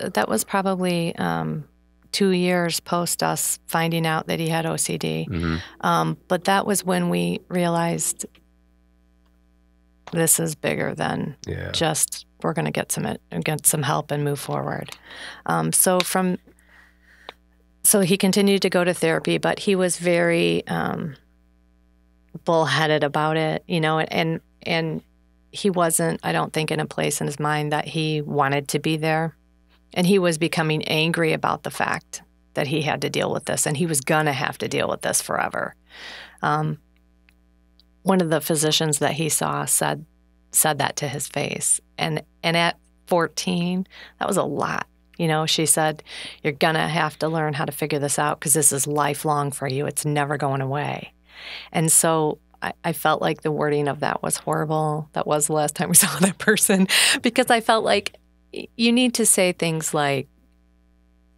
probably 2 years post us finding out that he had OCD. But that was when we realized this is bigger than just we're going to get some help and move forward. So he continued to go to therapy, but he was very bullheaded about it, and he wasn't, I don't think, in a place in his mind that he wanted to be there. And he was becoming angry about the fact that he had to deal with this, and he was going to have to deal with this forever. One of the physicians that he saw said that to his face. And at 14, that was a lot. She said, you're going to have to learn how to figure this out because this is lifelong for you. It's never going away. And so I felt like the wording of that was horrible. That was the last time we saw that person, because I felt like you need to say things like,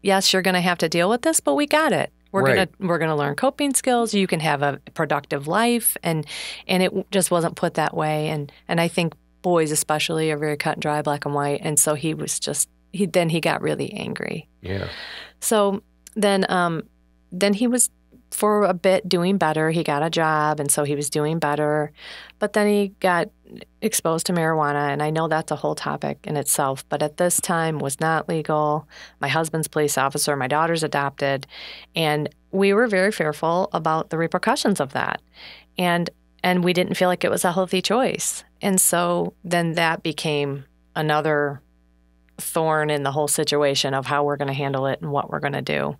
yes, you're going to have to deal with this, but we got it. We're gonna learn coping skills. You can have a productive life, and it just wasn't put that way. And I think boys especially are very cut and dry, black and white. And so he got really angry. Yeah. So then he was, for a bit, doing better. He got a job, and so he was doing better. But then he got exposed to marijuana, and I know that's a whole topic in itself, but at this time was not legal. My husband's police officer, my daughter's adopted, and we were very fearful about the repercussions of that. And we didn't feel like it was a healthy choice. And so then that became another thorn in the whole situation of how we're going to handle it and what we're going to do.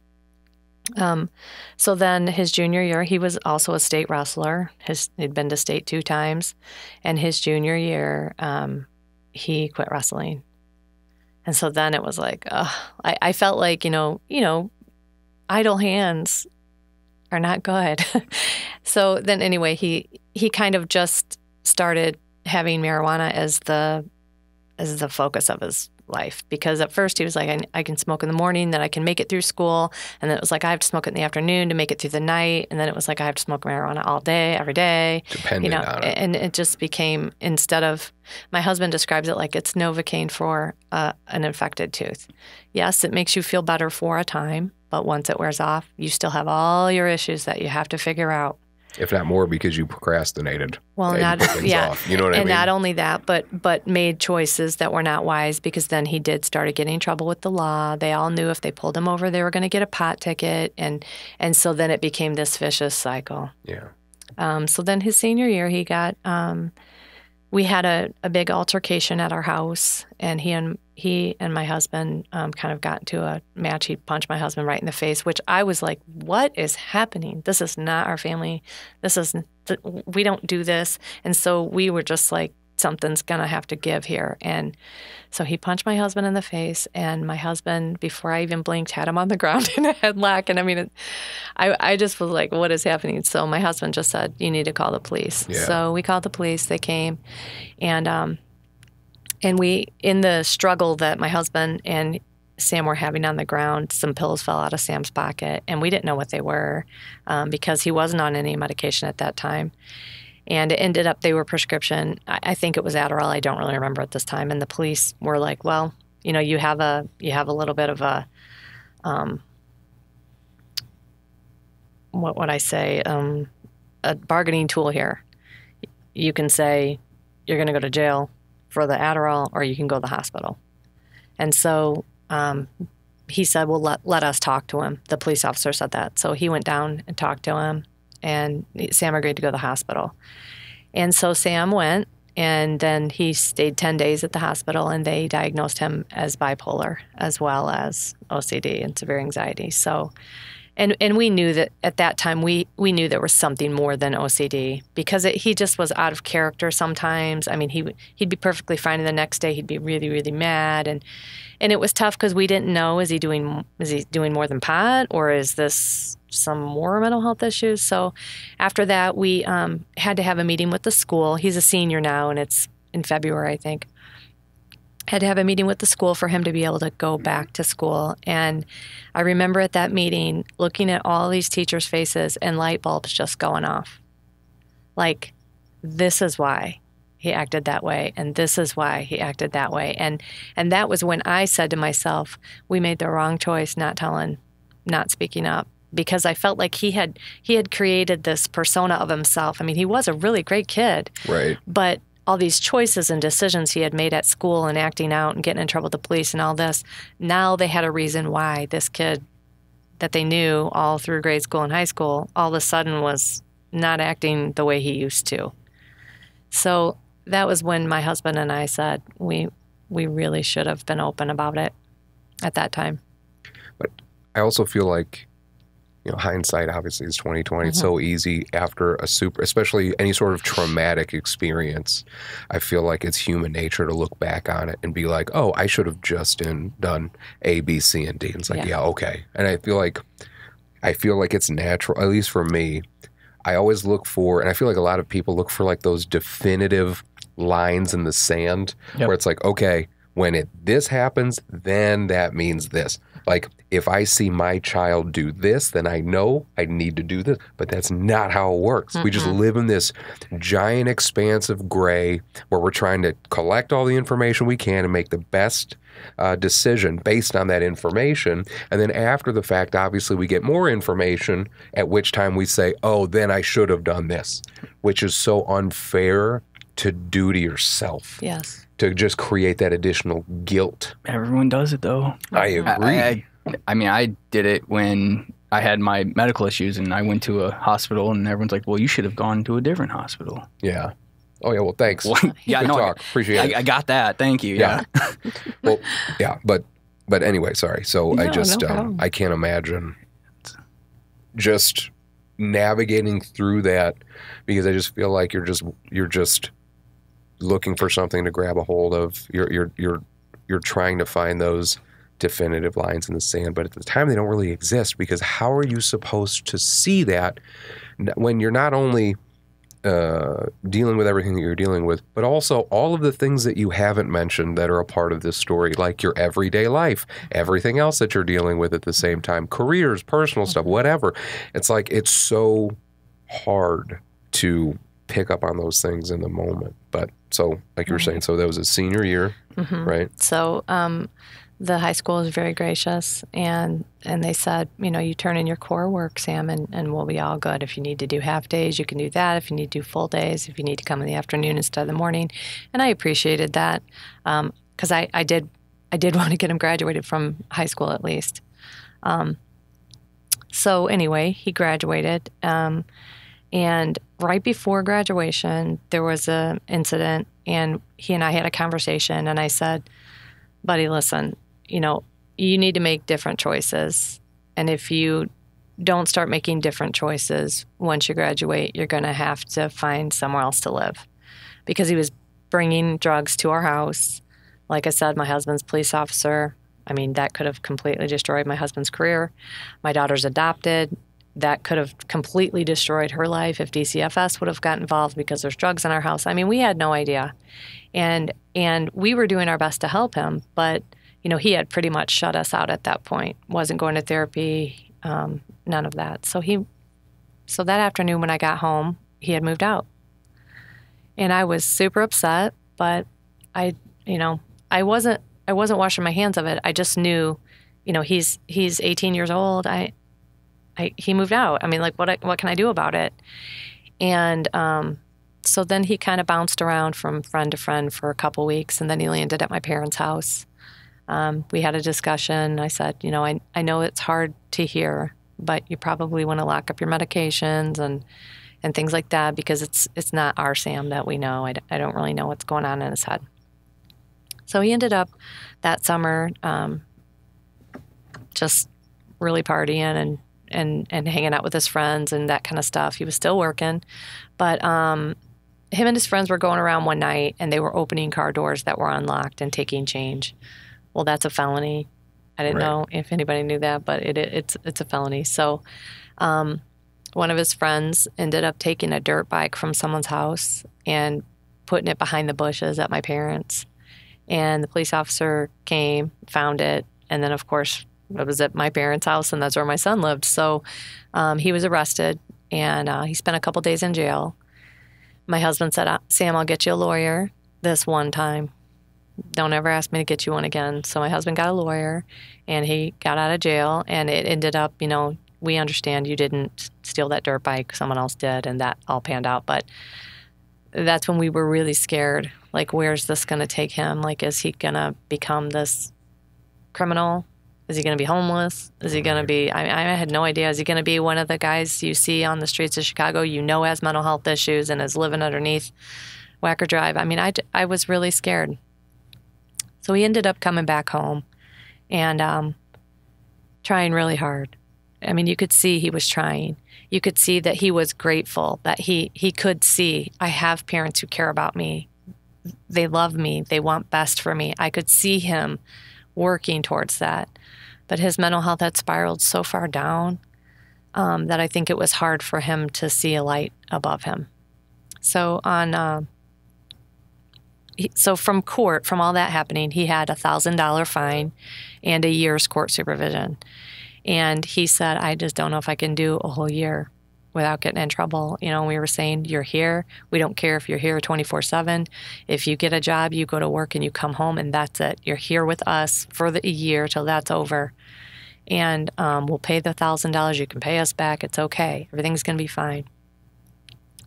So then his junior year, he was also a state wrestler. He'd been to state 2 times. And his junior year, he quit wrestling. And so then it was like, I felt like, idle hands are not good. So then anyway, he kind of just started having marijuana as the focus of his life, because at first he was like, I can smoke in the morning, then I can make it through school, and then it was like I have to smoke it in the afternoon to make it through the night, and then it was like I have to smoke marijuana all day, every day, depending on it. And it just became, instead of, my husband describes it like it's Novocaine for an infected tooth. Yes, it makes you feel better for a time, but once it wears off, you still have all your issues that you have to figure out. If not more, because you procrastinated. Well, You know what I mean? And not only that, but made choices that were not wise, because then he started getting in trouble with the law. They all knew if they pulled him over, they were going to get a pot ticket, and so then it became this vicious cycle. Yeah. So then his senior year, he got. We had a big altercation at our house, and he and my husband kind of got into a match. He punched my husband right in the face, which I was like, what is happening? This is not our family. We don't do this. And so we were just like, something's going to have to give here. And so he punched my husband in the face, and my husband, before I even blinked, had him on the ground in a headlock. And I mean, I just was like, what is happening? So my husband just said, you need to call the police. Yeah. So we called the police. They came, and we, in the struggle that my husband and Sam were having on the ground, some pills fell out of Sam's pocket, and we didn't know what they were because he wasn't on any medication at that time. And it ended up, they were prescription. I think it was Adderall. I don't really remember at this time. And the police were like, well, you have a little bit of a, what would I say, a bargaining tool here. You can say you're going to go to jail for the Adderall, or you can go to the hospital. And so he said, well, let us talk to him. The police officer said that. So he went down and talked to him, and Sam agreed to go to the hospital. And so Sam went, and then he stayed 10 days at the hospital, and they diagnosed him as bipolar as well as OCD and severe anxiety. So, and we knew that at that time, we knew there was something more than OCD, because he just was out of character sometimes. I mean, he'd be perfectly fine, and the next day he'd be really, really mad. And it was tough because we didn't know, is he doing more than pot, or is this some more mental health issues? So after that, we had to have a meeting with the school. He's a senior now, and it's in February, I think. Had to have a meeting with the school for him to be able to go back to school. And I remember at that meeting looking at all these teachers' faces and light bulbs just going off. Like, this is why he acted that way, and this is why he acted that way. And that was when I said to myself, we made the wrong choice not speaking up, because I felt like he had created this persona of himself. I mean, he was a really great kid. Right. But all these choices and decisions he had made at school and acting out and getting in trouble with the police and all this, now they had a reason why this kid that they knew all through grade school and high school all of a sudden was not acting the way he used to. So that was when my husband and I said we really should have been open about it at that time. But I also feel like, hindsight obviously is 2020. It's so easy after especially any sort of traumatic experience. I feel like it's human nature to look back on it and be like, oh, I should have just done A, B, C, and D. And it's like, yeah, okay. And I feel like it's natural, at least for me. I always look for, and I feel like a lot of people look for like those definitive lines in the sand where it's like, okay, when this happens, then that means this. Like, if I see my child do this, then I know I need to do this. But that's not how it works. We just live in this giant expanse of gray where we're trying to collect all the information we can and make the best decision based on that information. And then after the fact, obviously, we get more information, at which time we say, oh, then I should have done this, which is so unfair to do to yourself. Yes. To just create that additional guilt. Everyone does it, though. I agree. I mean, I did it when I had my medical issues and I went to a hospital and everyone's like, well, you should have gone to a different hospital. Yeah. Oh, yeah. Well, thanks. Well, yeah, Good no, talk. Appreciate it. I got that. Thank you. Yeah. Well, yeah. But anyway, sorry. So No, I just, no problem. I can't imagine just navigating through that, because I just feel like you're just looking for something to grab a hold of. You're trying to find those definitive lines in the sand, but at the time they don't really exist, because how are you supposed to see that when you're not only dealing with everything that you're dealing with, but also all of the things that you haven't mentioned that are a part of this story, like your everyday life, everything else that you're dealing with at the same time, careers, personal stuff, whatever. It's like, it's so hard to pick up on those things in the moment. But so, like you were saying, so that was a senior year, right? So the high school is very gracious, and they said, you turn in your core work, Sam, and we'll be all good. If you need to do half days, you can do that. If you need to do full days, if you need to come in the afternoon instead of the morning. And I appreciated that, because I did want to get him graduated from high school at least. So anyway, he graduated, and right before graduation, there was an incident, and he and I had a conversation, and I said, buddy, listen, you need to make different choices. And if you don't start making different choices once you graduate, you're going to have to find somewhere else to live. Because he was bringing drugs to our house. Like I said, my husband's police officer. I mean, that could have completely destroyed my husband's career. My daughter's adopted. That could have completely destroyed her life if DCFS would have got involved because there's drugs in our house. I mean, we had no idea. And we were doing our best to help him, but he had pretty much shut us out at that point. Wasn't going to therapy, none of that. So that afternoon when I got home, he had moved out. And I was super upset, but I wasn't washing my hands of it. I just knew, he's 18 years old. He moved out. I mean, like, what can I do about it? And so then he kind of bounced around from friend to friend for a couple weeks, and then he landed at my parents' house. We had a discussion. I said, I know it's hard to hear, but you probably want to lock up your medications and things like that, because it's not our Sam that we know. I don't really know what's going on in his head. So he ended up that summer just really partying and hanging out with his friends and that kind of stuff. He was still working, but him and his friends were going around one night, and they were opening car doors that were unlocked and taking change. Well, that's a felony. I didn't know if anybody knew that, but it's a felony. So one of his friends ended up taking a dirt bike from someone's house and putting it behind the bushes at my parents'. And the police officer came, found it, and then, of course, it was at my parents' house, and that's where my son lived. So he was arrested, and he spent a couple days in jail. My husband said, Sam, I'll get you a lawyer this one time. Don't ever ask me to get you one again. So my husband got a lawyer, and he got out of jail, and it ended up, we understand you didn't steal that dirt bike. Someone else did, and that all panned out. But that's when we were really scared. Like, where's this going to take him? Like, is he going to become this criminal? Is he going to be homeless? Is he going to be, I had no idea. Is he going to be one of the guys you see on the streets of Chicago, has mental health issues and is living underneath Wacker Drive? I mean, I was really scared. So he ended up coming back home and trying really hard. I mean, you could see he was trying. You could see that he was grateful, that he could see, I have parents who care about me. They love me. They want best for me. I could see him working towards that. But his mental health had spiraled so far down that I think it was hard for him to see a light above him. So from court, from all that happening, he had a $1,000 fine and a year's court supervision. And he said, I just don't know if I can do a whole year without getting in trouble. We were saying, you're here. We don't care if you're here 24/7. If you get a job, you go to work and you come home and that's it. You're here with us for the year till that's over. And we'll pay the $1,000. You can pay us back. It's okay. Everything's going to be fine.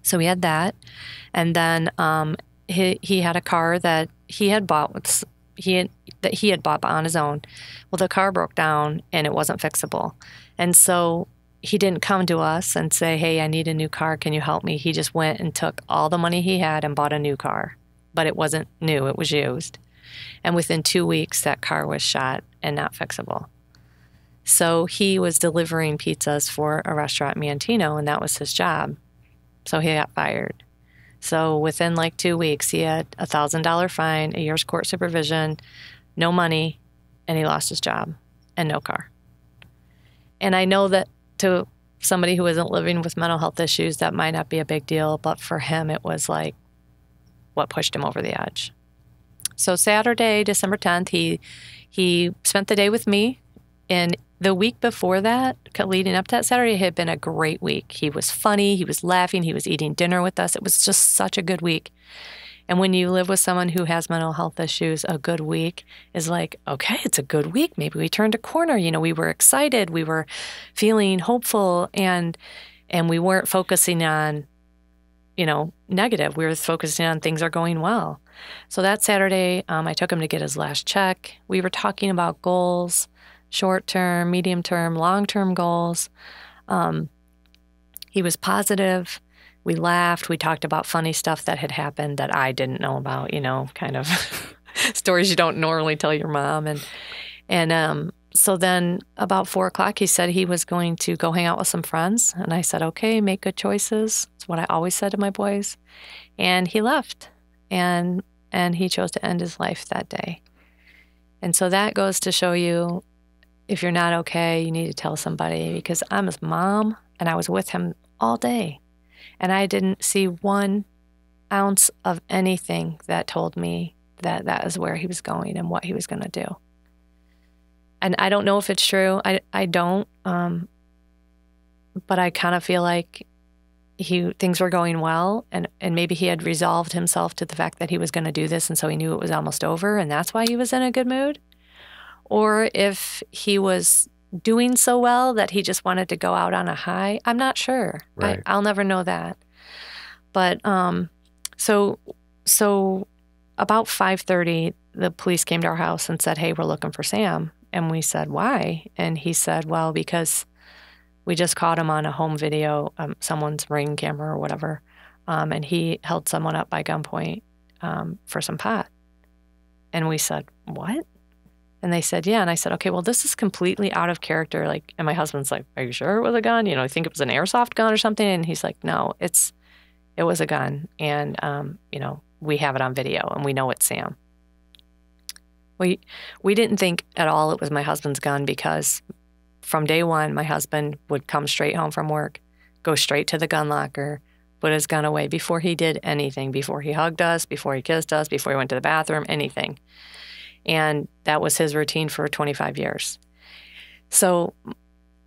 So we had that. And then he had a car that he had bought on his own. Well, the car broke down and it wasn't fixable. And so he didn't come to us and say, hey, I need a new car. Can you help me? He just went and took all the money he had and bought a new car. But it wasn't new. It was used. And within 2 weeks, that car was shot and not fixable. So he was delivering pizzas for a restaurant in Mantino, and that was his job. So he got fired. So within like 2 weeks, he had a $1,000 fine, a year's court supervision, no money, and he lost his job and no car. And I know that to somebody who isn't living with mental health issues, that might not be a big deal, but for him, it was like what pushed him over the edge. So Saturday, December 10th, he spent the day with me. And the week before that, leading up to that Saturday, had been a great week. He was funny, he was laughing, he was eating dinner with us. It was just such a good week. And when you live with someone who has mental health issues, a good week is like, okay, it's a good week. Maybe we turned a corner. We were excited. We were feeling hopeful, and we weren't focusing on, negative. We were focusing on things are going well. So that Saturday, I took him to get his last check. We were talking about goals, short-term, medium-term, long-term goals. He was positive. We laughed. We talked about funny stuff that had happened that I didn't know about, kind of stories you don't normally tell your mom. And so then about 4:00, he said he was going to go hang out with some friends. And I said, okay, make good choices. It's what I always said to my boys. And he left. And he chose to end his life that day. And so that goes to show you, if you're not okay, you need to tell somebody, because I'm his mom and I was with him all day. And I didn't see 1 ounce of anything that told me that that is where he was going and what he was going to do. And I don't know if it's true. I don't. But I kind of feel like things were going well, and maybe he had resolved himself to the fact that he was going to do this, and so he knew it was almost over, and that's why he was in a good mood. Or if he was doing so well that he just wanted to go out on a high. I'm not sure. Right. I'll never know that. But so about 5:30, the police came to our house and said, hey, we're looking for Sam. And we said, why? And he said, well, because we just caught him on a home video, someone's Ring camera or whatever, and he held someone up by gunpoint for some pot. And we said, what? And they said, yeah. And I said, okay, well, this is completely out of character. And my husband's like, are you sure it was a gun? I think it was an airsoft gun or something. And he's like, no, it was a gun. And, we have it on video and we know it's Sam. We didn't think at all it was my husband's gun, because from day one, my husband would come straight home from work, go straight to the gun locker, put his gun away before he did anything, before he hugged us, before he kissed us, before he went to the bathroom, anything. And that was his routine for 25 years. So,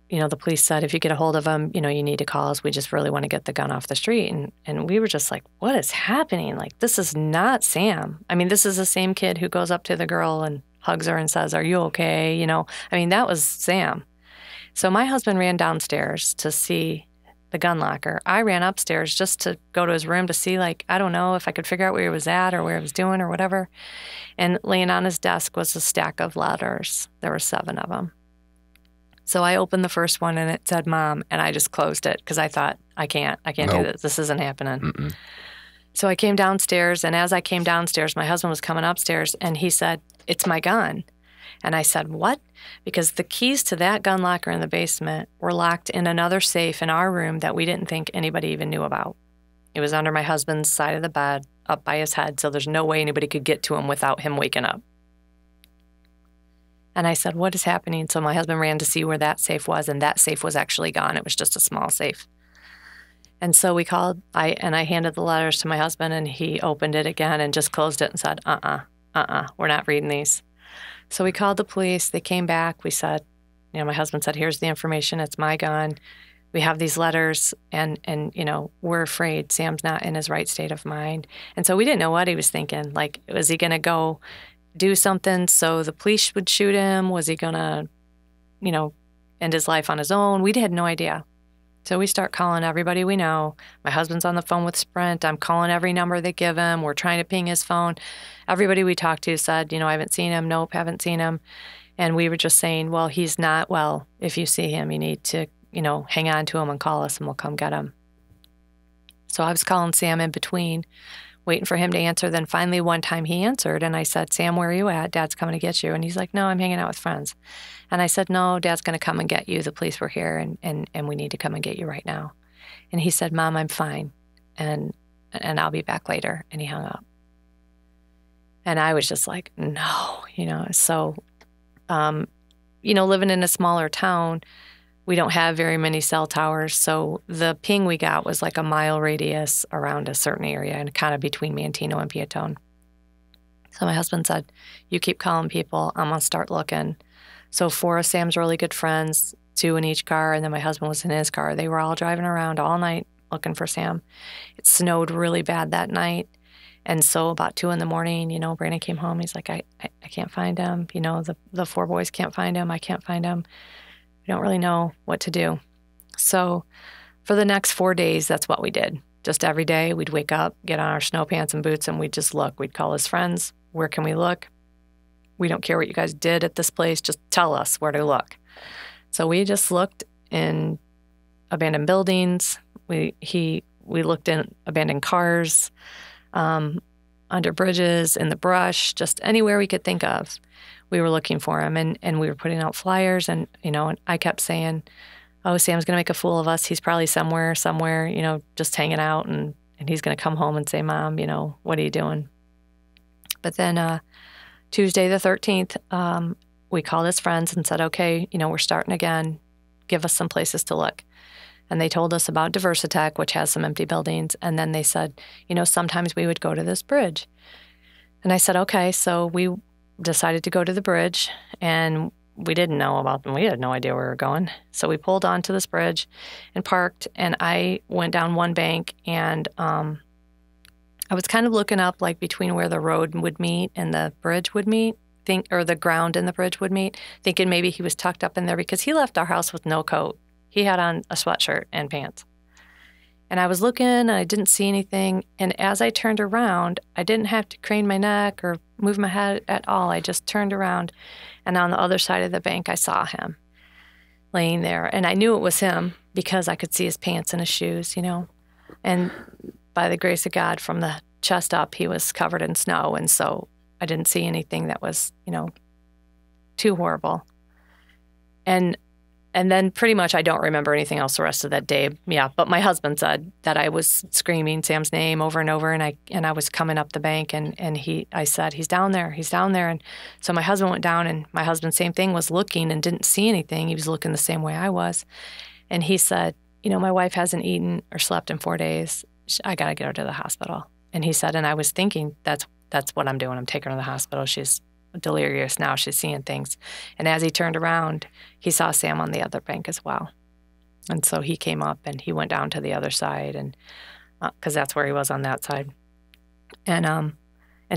the police said, if you get a hold of him, you need to call us. We just really want to get the gun off the street. And we were just like, what is happening? This is not Sam. This is the same kid who goes up to the girl and hugs her and says, are you okay? That was Sam. So my husband ran downstairs to see the gun locker. I ran upstairs just to go to his room to see, I don't know if I could figure out where he was at or where he was doing or whatever. And laying on his desk was a stack of letters. There were 7 of them. So I opened the first one and it said Mom, and I just closed it because I thought, I can't do this. This isn't happening. Mm-mm. So I came downstairs, and as I came downstairs, my husband was coming upstairs, and he said, "It's my gun." And I said, "What?" Because the keys to that gun locker in the basement were locked in another safe in our room that we didn't think anybody even knew about. It was under my husband's side of the bed, up by his head, so there's no way anybody could get to him without him waking up. And I said, "What is happening?" So my husband ran to see where that safe was, and that safe was actually gone. It was just a small safe. And so we called, I handed the letters to my husband, and he opened it again and just closed it and said, we're not reading these. So we called the police. They came back. We said, my husband said, "Here's the information. It's my gun. We have these letters, and we're afraid Sam's not in his right state of mind." And so we didn't know what he was thinking. Like, was he going to go do something so the police would shoot him? Was he going to, end his life on his own? We had no idea. So we start calling everybody we know. My husband's on the phone with Sprint. I'm calling every number they give him. We're trying to ping his phone. Everybody we talked to said, I haven't seen him. Nope, haven't seen him. And we were just saying, well, he's not well. If you see him, you need to, hang on to him and call us and we'll come get him. So I was calling Sam in between, waiting for him to answer. Then finally one time he answered, and I said, "Sam, where are you at? Dad's coming to get you." And he's like, "No, I'm hanging out with friends." And I said, "No, Dad's going to come and get you. The police were here, and we need to come and get you right now." And he said, "Mom, I'm fine, and I'll be back later." And he hung up. And I was just like, no, So, living in a smaller town, we don't have very many cell towers. So the ping we got was like a mile radius around a certain area and kind of between Manteno and Piatone. So my husband said, "You keep calling people. I'm going to start looking." So 4 of Sam's really good friends, 2 in each car, and then my husband was in his car. They were all driving around all night looking for Sam. It snowed really bad that night. And so about 2 in the morning, Brandon came home. He's like, I can't find him. The 4 boys can't find him. I can't find him. We don't really know what to do. So for the next 4 days, that's what we did. Just every day, we'd wake up, get on our snow pants and boots, and we'd just look. We'd call his friends. "Where can we look? We don't care what you guys did at this place. Just tell us where to look." So we just looked in abandoned buildings. We looked in abandoned cars, under bridges, in the brush, just anywhere we could think of. We were looking for him, and we were putting out flyers, and and I kept saying, "Oh, Sam's going to make a fool of us. He's probably somewhere, just hanging out, and he's going to come home and say, 'Mom, what are you doing?'" But then Tuesday the 13th, we called his friends and said, "Okay, we're starting again. Give us some places to look." And they told us about Diversitech, which has some empty buildings. And then they said, sometimes we would go to this bridge. And I said, okay. So we decided to go to the bridge, and we didn't know about them. We had no idea where we were going. So we pulled onto this bridge and parked, and I went down one bank, and I was kind of looking up like between where the road would meet and the bridge would meet, or the ground and the bridge would meet, thinking maybe he was tucked up in there because he left our house with no coat. He had on a sweatshirt and pants. And I was looking, and I didn't see anything. And as I turned around, I didn't have to crane my neck or move my head at all. I just turned around, and on the other side of the bank, I saw him laying there. And I knew it was him because I could see his pants and his shoes, And by the grace of God, from the chest up, he was covered in snow. And so I didn't see anything that was, too horrible. And then pretty much I don't remember anything else the rest of that day. Yeah, but my husband said that I was screaming Sam's name over and over, and I was coming up the bank, and I said, he's down there. And so my husband went down, and my husband, same thing, was looking and didn't see anything. He was looking the same way I was. And he said, "My wife hasn't eaten or slept in 4 days. I got to get her to the hospital." And he said, and I was thinking, that's what I'm doing. I'm taking her to the hospital. She's delirious now. She's seeing things. And as he turned around, he saw Sam on the other bank as well. And so he came up, and he went down to the other side, and because that's where he was on that side, and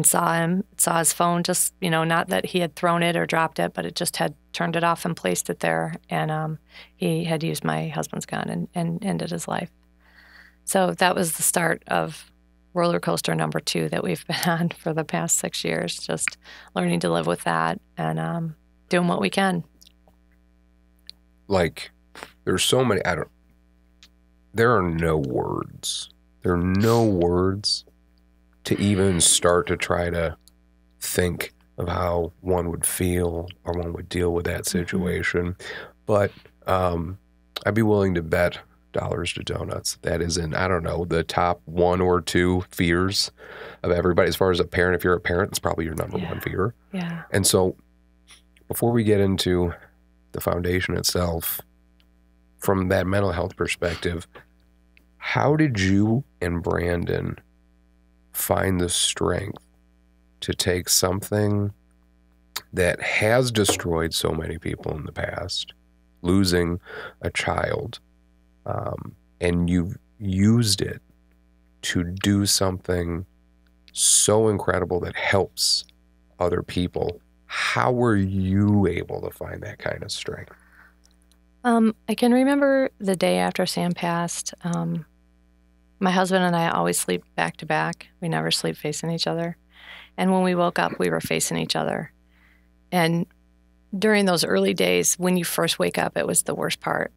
saw his phone, just not that he had thrown it or dropped it, but it just had turned it off and placed it there, and he had used my husband's gun and ended his life. So that was the start of roller coaster number 2 that we've been on for the past 6 years, just learning to live with that and doing what we can. like, there's so many, there are no words. There are no words to even start to try to think of how one would feel or one would deal with that situation. But I'd be willing to bet dollars to donuts that is in, I don't know, the top 1 or 2 fears of everybody. As far as a parent, if you're a parent, it's probably your number one fear. Yeah. And so before we get into the foundation itself, from that mental health perspective, how did you and Brandon find the strength to take something that has destroyed so many people in the past, losing a child, and you've used it to do something so incredible that helps other people? How were you able to find that kind of strength? I can remember the day after Sam passed. My husband and I always sleep back to back. We never sleep facing each other. And when we woke up, we were facing each other. And during those early days, when you first wake up, it was the worst part,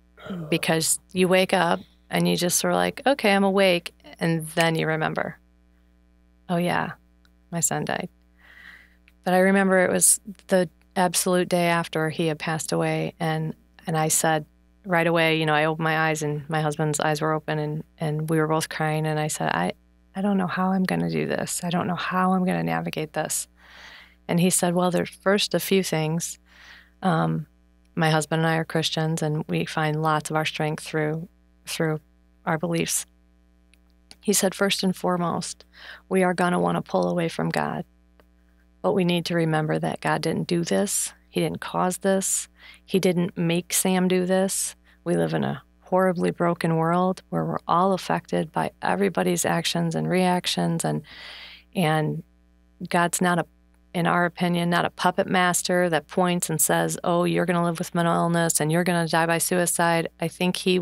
because you wake up and you just sort of like, okay, I'm awake. And then you remember, oh yeah, my son died. But I remember it was the absolute day after he had passed away. And I said right away, you know, I opened my eyes and my husband's eyes were open, and we were both crying. And I said, I don't know how I'm going to do this. I don't know how I'm going to navigate this. And he said, well, there's first a few things. My husband and I are Christians, and we find lots of our strength through our beliefs. He said, first and foremost, we are going to want to pull away from God. But we need to remember that God didn't do this. He didn't cause this. He didn't make Sam do this. We live in a horribly broken world where we're all affected by everybody's actions and reactions, and God's not, in our opinion, not a puppet master that points and says, oh, you're going to live with mental illness and you're going to die by suicide. I think he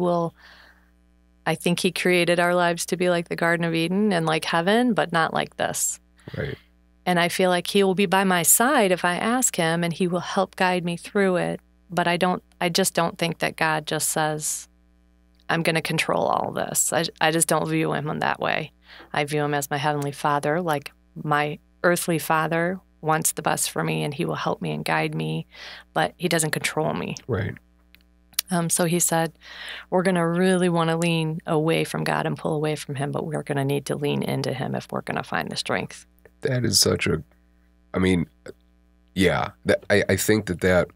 created our lives to be like the Garden of Eden and like heaven, but not like this. Right. And I feel like he will be by my side if I ask him, and he will help guide me through it. But I just don't think that God just says, I'm going to control all this. I just don't view him in that way. I view him as my heavenly Father, like my earthly father wants the best for me, and he will help me and guide me, but he doesn't control me. Right. So he said, we're going to really want to lean away from God and pull away from him, but we're going to need to lean into him if we're going to find the strength. That is such a, I mean, yeah, I think that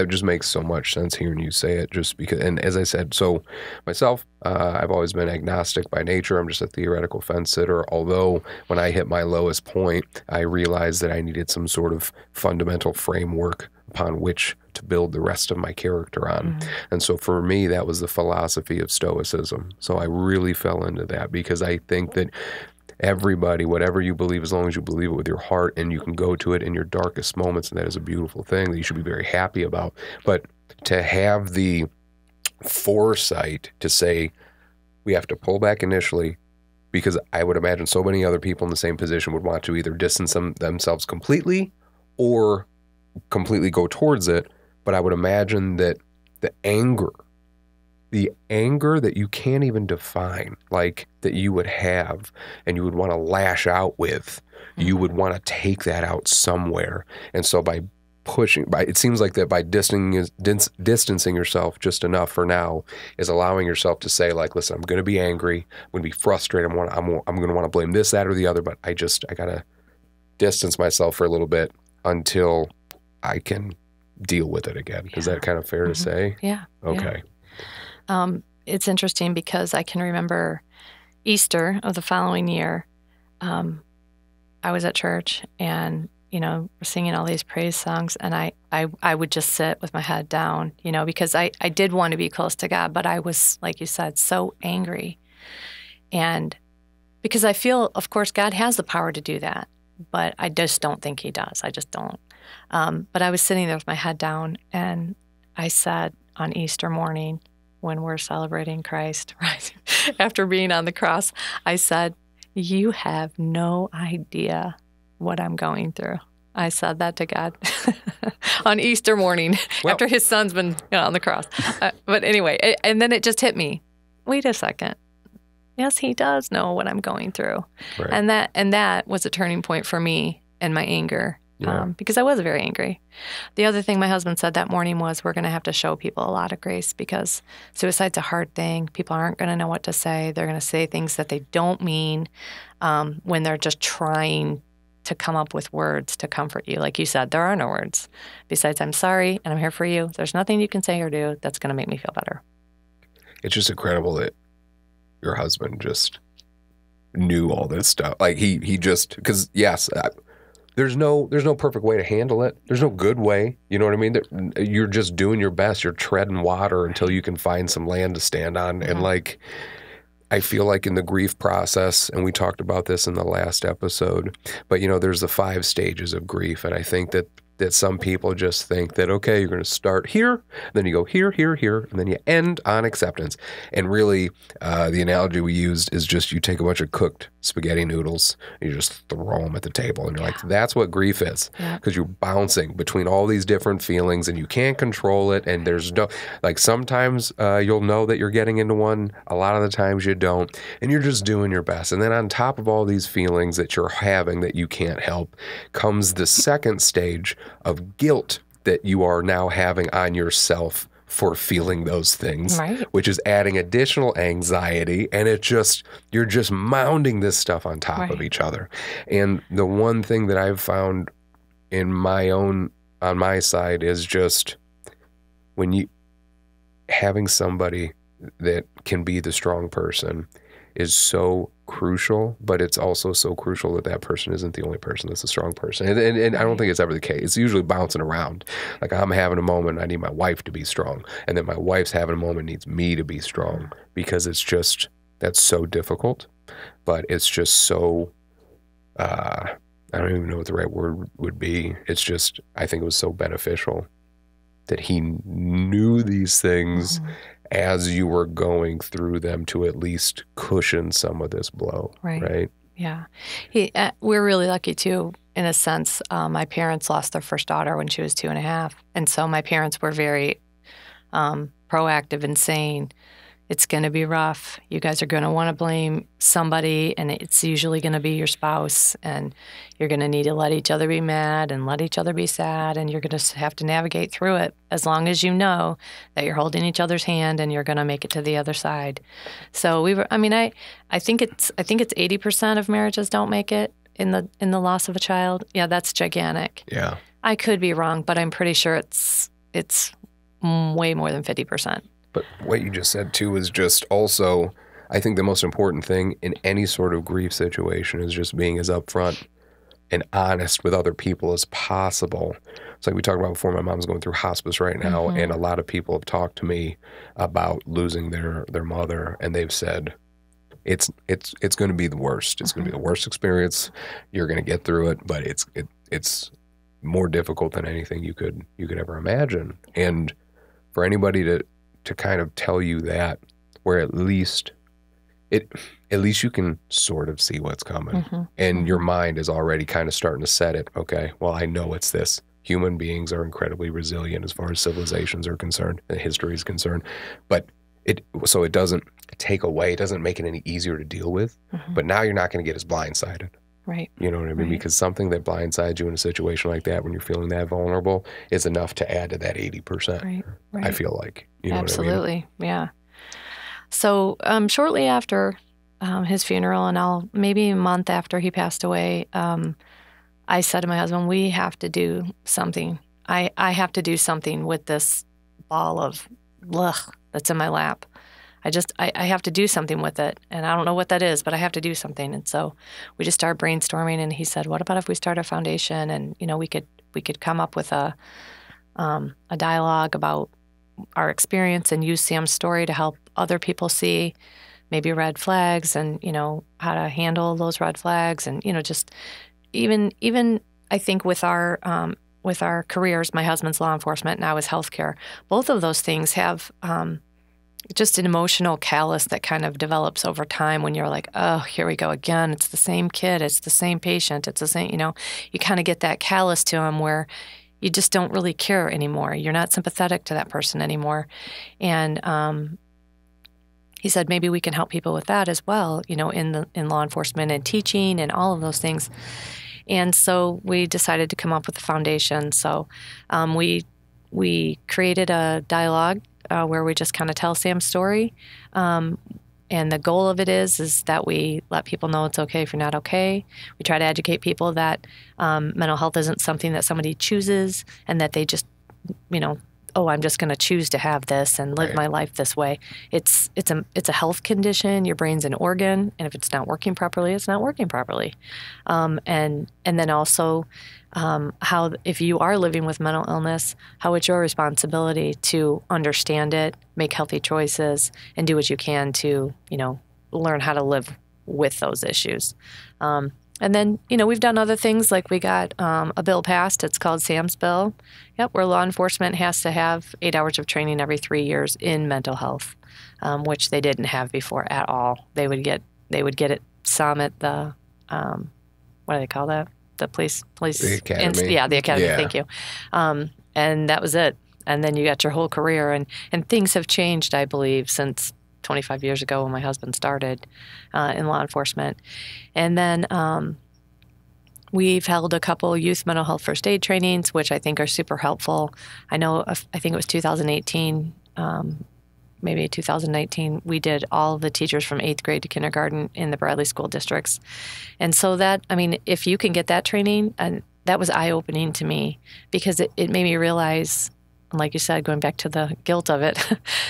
just makes so much sense hearing you say it, just because, and as I said, so myself, I've always been agnostic by nature. I'm just a theoretical fence sitter, although when I hit my lowest point, I realized that I needed some sort of fundamental framework upon which to build the rest of my character on. Mm-hmm. And so for me, that was the philosophy of Stoicism. So I really fell into that, because I think that everybody, whatever you believe, as long as you believe it with your heart and you can go to it in your darkest moments, and that is a beautiful thing that you should be very happy about. But to have the foresight to say, we have to pull back initially, because I would imagine so many other people in the same position would want to either distance themselves completely or completely go towards it. But I would imagine that the anger that you can't even define, like that you would have and you would want to lash out with, you would want to take that out somewhere. And so it seems like that by distancing yourself just enough for now is allowing yourself to say, like, listen, I'm going to be angry, I'm going to be frustrated, I'm going to want to blame this, that, or the other, but I got to distance myself for a little bit until I can deal with it again. Yeah. Is that kind of fair to say? Yeah. Okay. Yeah. It's interesting because I can remember Easter of the following year. I was at church and, we're singing all these praise songs, and I would just sit with my head down, because I did want to be close to God, but I was, like you said, so angry. And because I feel, of course, God has the power to do that, but I just don't think he does. I just don't. But I was sitting there with my head down, and I said on Easter morning, when we're celebrating Christ, right, after being on the cross, I said, you have no idea what I'm going through. I said that to God on Easter morning after his son's been on the cross. But anyway, and then it just hit me. Wait a second. Yes, he does know what I'm going through. Right. And that was a turning point for me and my anger. Because I was very angry. The other thing my husband said that morning was, we're going to have to show people a lot of grace, because suicide's a hard thing. People aren't going to know what to say. They're going to say things that they don't mean when they're just trying to come up with words to comfort you. Like you said, there are no words. Besides, I'm sorry and I'm here for you. There's nothing you can say or do that's going to make me feel better. It's just incredible that your husband just knew all this stuff. Like he just, because yes, there's no perfect way to handle it. There's no good way. You know what I mean? You're just doing your best. You're treading water until you can find some land to stand on. And like, I feel like in the grief process, and we talked about this in the last episode, but there's the 5 stages of grief. And I think that some people just think that, okay, you're going to start here, then you go here, here, here, and then you end on acceptance. And really, the analogy we used is just you take a bunch of cooked spaghetti noodles and you just throw them at the table. And you're like, that's what grief is. Because you're bouncing between all these different feelings and you can't control it. And there's no, like sometimes you'll know that you're getting into one. A lot of the times you don't. And you're just doing your best. And then on top of all these feelings that you're having that you can't help comes the second stage of guilt that you are now having on yourself for feeling those things, which is adding additional anxiety, and you're just mounding this stuff on top of each other. And the one thing that I've found on my side is just when you having somebody that can be the strong person is so crucial, but it's also so crucial that that person isn't the only person that's a strong person. And I don't think it's ever the case. It's usually bouncing around. Like I'm having a moment, I need my wife to be strong. And then my wife's having a moment, needs me to be strong, because it's just, that's so difficult. But it's just so, I don't even know what the right word would be. It's just, I think it was so beneficial that he knew these things as you were going through them to at least cushion some of this blow, right? Yeah. We're really lucky too, in a sense. My parents lost their first daughter when she was 2.5. And so my parents were very proactive in saying, it's going to be rough. You guys are going to want to blame somebody, and it's usually going to be your spouse, and you're going to need to let each other be mad and let each other be sad, and you're going to have to navigate through it as long as you know that you're holding each other's hand and you're going to make it to the other side. So I think it's 80% of marriages don't make it in the loss of a child. Yeah, that's gigantic. Yeah. I could be wrong, but I'm pretty sure it's way more than 50%. But what you just said, too, is just also, I think the most important thing in any sort of grief situation is just being as upfront and honest with other people as possible. It's like we talked about before, my mom's going through hospice right now, and a lot of people have talked to me about losing their mother, and they've said, it's going to be the worst. It's going to be the worst experience. You're going to get through it, but it's more difficult than anything you could ever imagine. And for anybody to kind of tell you that, where at least you can sort of see what's coming, and your mind is already kind of starting to set it. Okay, well, I know it's this. Human beings are incredibly resilient as far as civilizations are concerned and history is concerned, but it doesn't take away, it doesn't make it any easier to deal with. But now you're not going to get as blindsided. Right. You know what I mean? Because something that blindsides you in a situation like that, when you're feeling that vulnerable, is enough to add to that 80%. Right. I feel like. You know Absolutely. what I mean? Yeah. So shortly after his funeral, and maybe a month after he passed away, I said to my husband, we have to do something. I have to do something with this ball of that's in my lap. I have to do something with it, and I don't know what that is, but I have to do something. And so we just started brainstorming, and he said, what about if we start a foundation, and we could come up with a dialogue about our experience and use Sam's story to help other people see maybe red flags and how to handle those red flags, and just even I think with our careers, my husband's law enforcement, now is healthcare. Both of those things have just an emotional callus that kind of develops over time when you're like, oh, here we go again. It's the same kid. It's the same patient. It's the same, you kind of get that callus to them where you just don't really care anymore. You're not sympathetic to that person anymore. And he said, maybe we can help people with that as well, in law enforcement and teaching and all of those things. And so we decided to come up with a foundation. So we created a dialogue where we just kind of tell Sam's story. And the goal of it is that we let people know it's okay if you're not okay. We try to educate people that mental health isn't something that somebody chooses and that they just, I'm just going to choose to have this and live my life this way. It's a health condition. Your brain's an organ, and if it's not working properly, it's not working properly. And then also how, if you are living with mental illness, how it's your responsibility to understand it, make healthy choices, and do what you can to, learn how to live with those issues. And then, we've done other things, like we got a bill passed. It's called Sam's Bill, where law enforcement has to have 8 hours of training every 3 years in mental health, which they didn't have before at all. They would get it some at the, what do they call that? The police. The academy. The academy. Yeah. Thank you. And that was it. And then you got your whole career, and things have changed, I believe, since 25 years ago when my husband started in law enforcement. And then we've held a couple youth mental health first aid trainings, which I think are super helpful. I think it was 2018, maybe 2019, we did all of the teachers from 8th grade to kindergarten in the Bradley school districts. And so if you can get that training, and that was eye-opening to me, because it made me realize, like you said, going back to the guilt of it,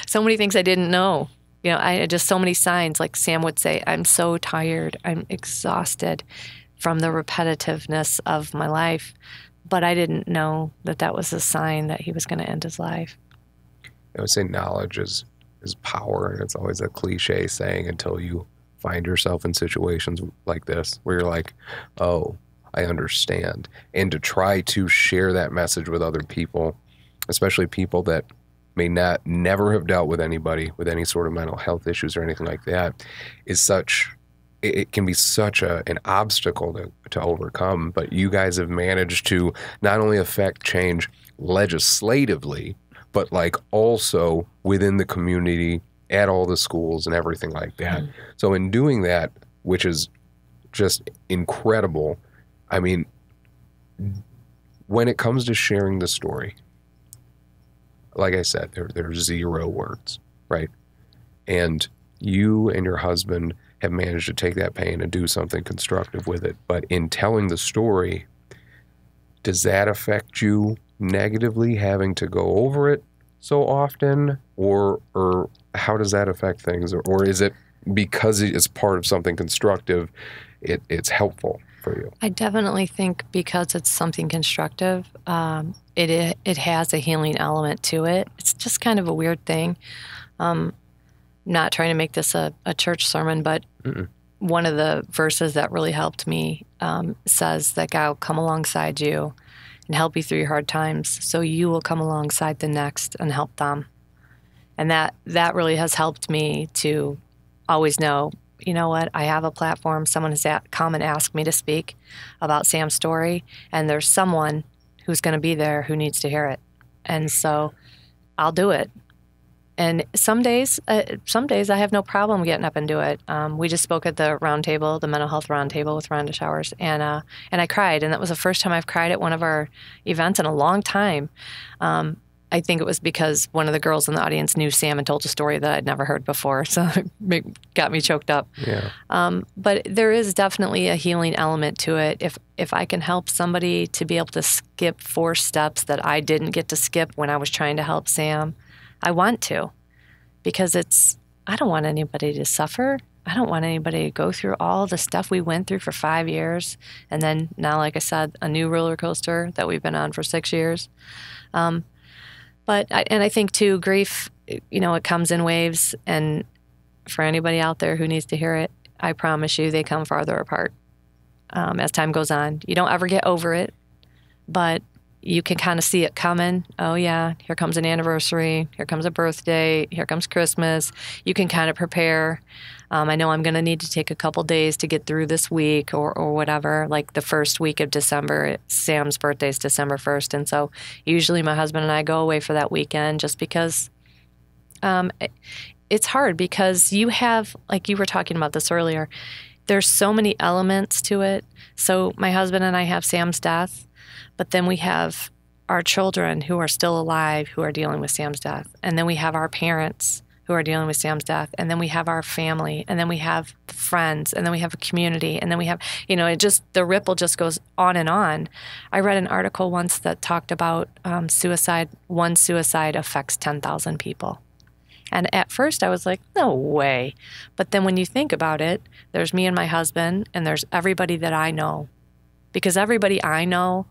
so many things I didn't know. I had just so many signs. Like Sam would say, I'm so tired, I'm exhausted from the repetitiveness of my life. But I didn't know that was a sign that he was going to end his life. I would say knowledge is power, and it's always a cliche saying until you find yourself in situations like this where you're like, oh, I understand. And to try to share that message with other people, especially people that may never have dealt with anybody with any sort of mental health issues or anything like that, it can be such an obstacle to overcome. But you guys have managed to not only affect change legislatively, but also within the community, at all the schools and everything like that. Mm-hmm. So in doing that, which is just incredible, I mean, when it comes to sharing the story, like I said, there's 0 words, right? And you and your husband have managed to take that pain and do something constructive with it. But in telling the story, does that affect you negatively, having to go over it so often? Or how does that affect things? Or is it because it's part of something constructive, it's helpful for you? I definitely think because it's something constructive, it has a healing element to it. It's just kind of a weird thing. Not trying to make this a church sermon, but one of the verses that really helped me says that God will come alongside you and help you through your hard times, so you will come alongside the next and help them. And that really has helped me to always know, you know what, I have a platform. Someone has come and asked me to speak about Sam's story, and there's someone who's going to be there who needs to hear it. And so I'll do it. And some days I have no problem getting up and do it. We just spoke at the roundtable, the mental health roundtable with Rhonda Showers, and I cried. And that was the first time I've cried at one of our events in a long time. I think it was because one of the girls in the audience knew Sam and told a story that I'd never heard before, so it got me choked up. Yeah. But there is definitely a healing element to it. If I can help somebody to be able to skip 4 steps that I didn't get to skip when I was trying to help Sam, I want to, because I don't want anybody to suffer. I don't want anybody to go through all the stuff we went through for 5 years, and then now, like I said, a new roller coaster that we've been on for 6 years. But I think too, grief, it comes in waves, and for anybody out there who needs to hear it, I promise you they come farther apart as time goes on. You don't ever get over it, but you can kind of see it coming. Oh, yeah, here comes an anniversary. Here comes a birthday. Here comes Christmas. You can kind of prepare. I know I'm going to need to take a couple days to get through this week or whatever. Like the first week of December, Sam's birthday is December 1st. And so usually my husband and I go away for that weekend just because it's hard because you have, like you were talking about this earlier, there's so many elements to it. So my husband and I have Sam's death, but then we have our children who are still alive who are dealing with Sam's death. And then we have our parents who are dealing with Sam's death. And then we have our family. And then we have friends. And then we have a community. And then we have, the ripple just goes on and on. I read an article once that talked about suicide. One suicide affects 10,000 people. And at first I was like, no way. But then when you think about it, there's me and my husband, and there's everybody that I know. Because everybody I know,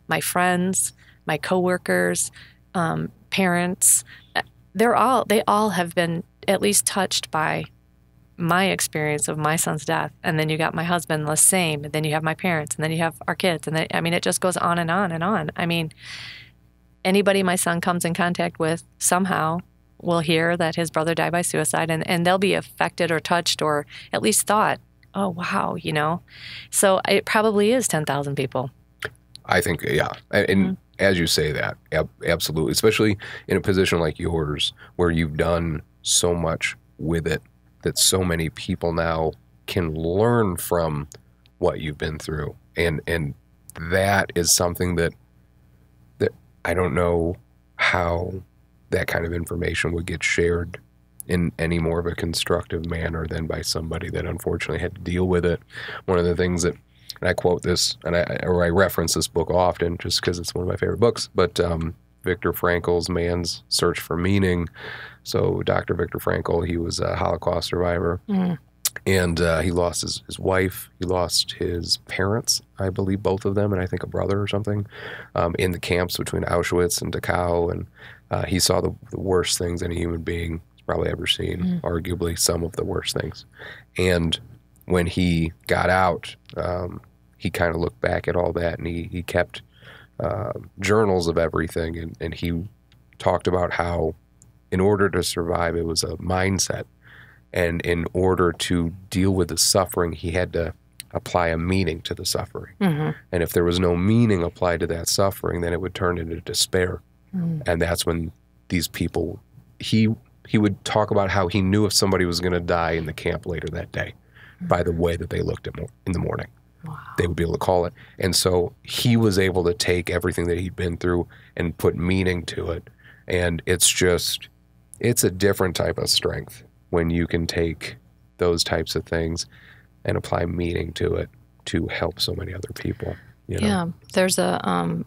my friends, my coworkers, parents, they all have been at least touched by my experience of my son's death. And then you got my husband, the same. And then you have my parents, and then you have our kids. And then, it just goes on and on and on. Anybody my son comes in contact with somehow will hear that his brother died by suicide, and they'll be affected or touched or at least thought, oh, wow, So it probably is 10,000 people. I think, yeah. And as you say that, absolutely, especially in a position like yours where you've done so much with it that so many people now can learn from what you've been through. And that is something that I don't know how that kind of information would get shared in any more of a constructive manner than by somebody that unfortunately had to deal with it. One of the things that, and I quote this, and I reference this book often just because it's one of my favorite books, but Viktor Frankl's Man's Search for Meaning. So Dr. Viktor Frankl, he was a Holocaust survivor, and he lost his wife. He lost his parents, I believe, both of them, and I think a brother or something, in the camps between Auschwitz and Dachau, and he saw the worst things any human being has probably ever seen, arguably some of the worst things. And when he got out, he kind of looked back at all that, and he kept journals of everything, and he talked about how in order to survive, it was a mindset. And in order to deal with the suffering, he had to apply a meaning to the suffering. And if there was no meaning applied to that suffering, then it would turn into despair. And that's when these people, he would talk about how he knew if somebody was going to die in the camp later that day by the way that they looked in the morning. Wow. They would be able to call it. And so he was able to take everything that he'd been through and put meaning to it. And it's a different type of strength when you can take those types of things and apply meaning to it to help so many other people. Yeah, there's a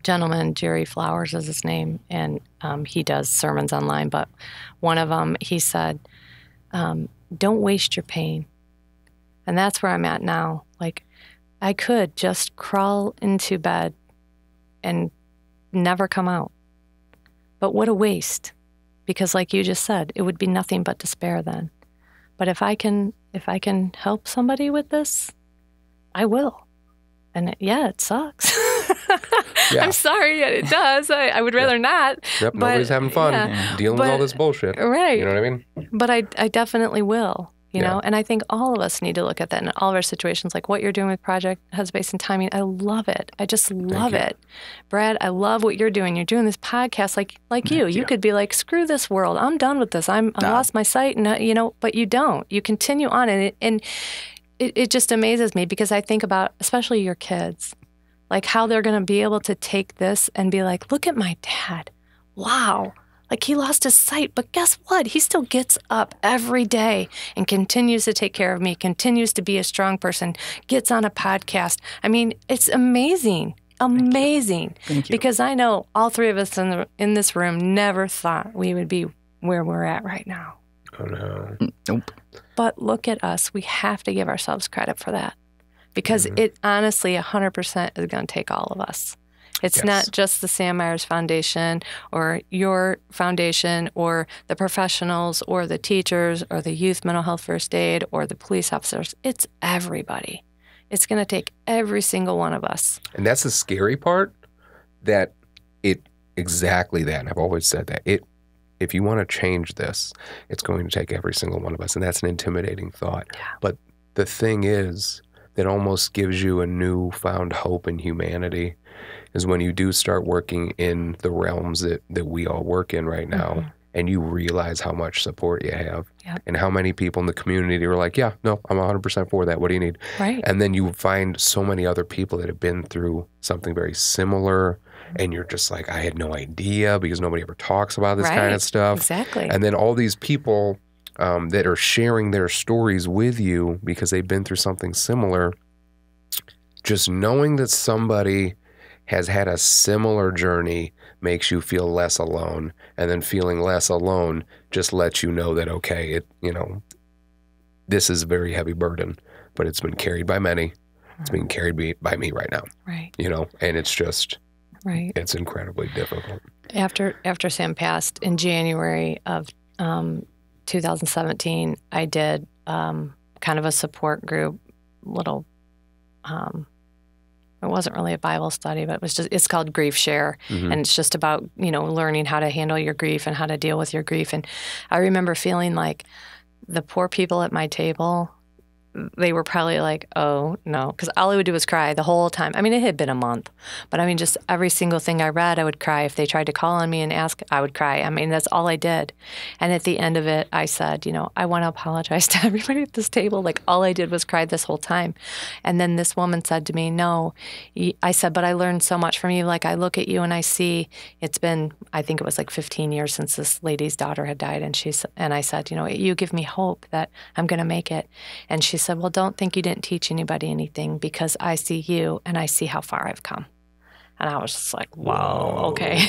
gentleman, Jerry Flowers is his name, and he does sermons online, but one of them, he said, don't waste your pain. And that's where I'm at now. Like, I could just crawl into bed and never come out. But what a waste. Because like you just said, it would be nothing but despair then. But if I can help somebody with this, I will. And it sucks. Yeah. I'm sorry, it does. I would rather not. Yep, nobody's having fun dealing with all this bullshit. Right. You know what I mean? But I definitely will. You know, and I think all of us need to look at that in all of our situations, like what you're doing with Project Headspace and Timing. I love it. I just love it. Brad, I love what you're doing. You're doing this podcast like you. You could be like, screw this world. I'm done with this. I lost my sight, and but you don't. You continue on, and it just amazes me because I think about, especially your kids, like how they're going to be able to take this and be like, look at my dad. Wow. Like, he lost his sight, but guess what? He still gets up every day and continues to take care of me, continues to be a strong person, gets on a podcast. I mean, it's amazing. Amazing. Thank you. Because I know all three of us in this room never thought we would be where we're at right now. Oh, no. Nope. But look at us. We have to give ourselves credit for that. Because it honestly, 100% is going to take all of us. It's not just the Sam Myers Foundation or your foundation or the professionals or the teachers or the youth mental health first aid or the police officers. It's everybody. It's going to take every single one of us. And that's the scary part that exactly that, and I've always said that, if you want to change this, it's going to take every single one of us, and that's an intimidating thought. Yeah. But the thing is, that almost gives you a newfound hope in humanity is when you do start working in the realms that we all work in right now, and you realize how much support you have, and how many people in the community are like, yeah, no, I'm 100% for that. What do you need? Right. And then you find so many other people that have been through something very similar, and you're just like, I had no idea, because nobody ever talks about this kind of stuff. Exactly. And then all these people that are sharing their stories with you because they've been through something similar, just knowing that somebody has had a similar journey makes you feel less alone. And then feeling less alone just lets you know that, okay, this is a very heavy burden, but it's been carried by many. It's being carried by me right now. Right. And it's just, right. It's incredibly difficult. After Sam passed in January of 2017, I did kind of a support group, little, it wasn't really a Bible study, but it's called Grief Share. And it's just about, learning how to handle your grief and how to deal with your grief. And I remember feeling like the poor people at my table, they were probably like, oh, no. Because all I would do was cry the whole time. I mean, it had been a month. But I mean, just every single thing I read, I would cry. If they tried to call on me and ask, I would cry. I mean, that's all I did. And at the end of it, I said, I want to apologize to everybody at this table. Like, all I did was cry this whole time. And then this woman said to me, no. I said, but I learned so much from you. Like, I look at you and I see it's been, I think it was like 15 years since this lady's daughter had died. And I said, you give me hope that I'm going to make it. And she said, well, don't think you didn't teach anybody anything, because I see you and I see how far I've come. And I was just like, wow, okay.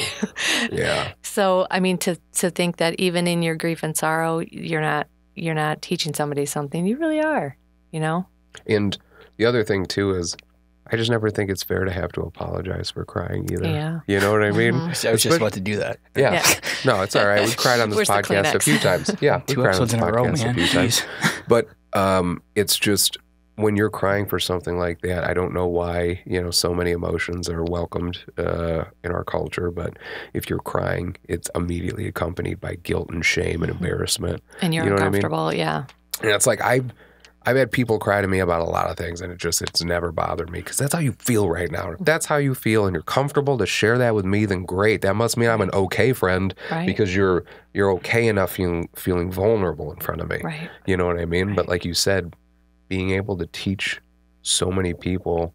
Yeah. So, I mean, to think that even in your grief and sorrow, you're not teaching somebody something, you really are, And the other thing too is, I just never think it's fair to have to apologize for crying either. Yeah. You know what I mean? I was just about to do that. Yeah. No, it's all right. We've cried on this podcast a few times. Yeah. Two episodes in a row, man. But it's just, when you're crying for something like that, I don't know why, so many emotions are welcomed in our culture. But if you're crying, it's immediately accompanied by guilt and shame and embarrassment. And you're uncomfortable, what I mean? Yeah. And it's like, I've had people cry to me about a lot of things, and it's never bothered me, because that's how you feel right now. If that's how you feel and you're comfortable to share that with me, then great. That must mean I'm an okay friend, because you're okay enough feeling vulnerable in front of me. Right. You know what I mean? Right. But like you said, being able to teach so many people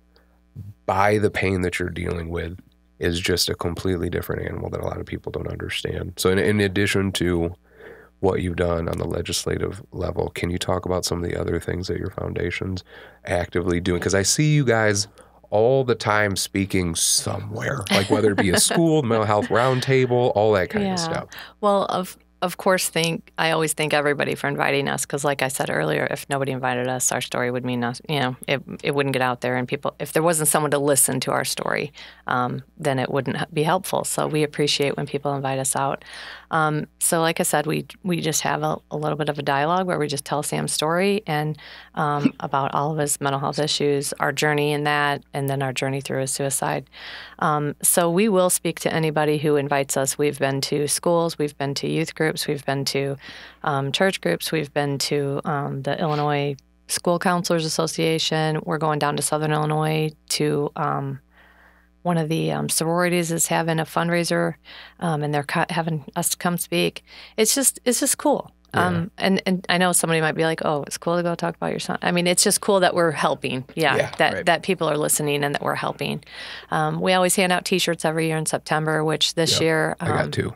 by the pain that you're dealing with is just a completely different animal that a lot of people don't understand. So in addition to what you've done on the legislative level, can you talk about some of the other things that your foundation's actively doing? Because I see you guys all the time speaking somewhere, like whether it be a school, mental health roundtable, all that kind of stuff. Well, of course, I always thank everybody for inviting us, because like I said earlier, if nobody invited us, our story would mean nothing. It wouldn't get out there, and people, if there wasn't someone to listen to our story, then it wouldn't be helpful. So we appreciate when people invite us out. So like I said, we just have a little bit of a dialogue where we just tell Sam's story and about all of his mental health issues, our journey in that, and then our journey through his suicide. So we will speak to anybody who invites us. We've been to schools, we've been to youth groups, we've been to church groups, we've been to the Illinois School Counselors Association. We're going down to Southern Illinois to one of the sororities is having a fundraiser, and they're having us to come speak. It's just cool. Yeah. And I know somebody might be like, oh, it's cool to go talk about your son. I mean, it's just cool that we're helping. That people are listening and that we're helping. We always hand out T-shirts every year in September, which this year I got 2.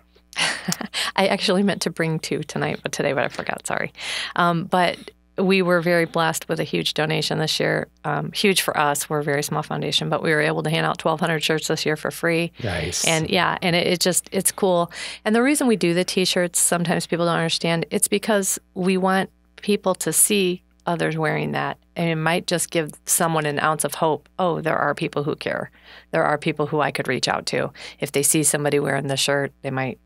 I actually meant to bring 2 tonight, but I forgot. Sorry. But we were very blessed with a huge donation this year. Huge for us. We're a very small foundation, but we were able to hand out 1,200 shirts this year for free. Nice. And it's cool. And the reason we do the T-shirts, sometimes people don't understand, it's because we want people to see others wearing that. And it might just give someone an ounce of hope. Oh, there are people who care. There are people who I could reach out to. If they see somebody wearing the shirt, they might,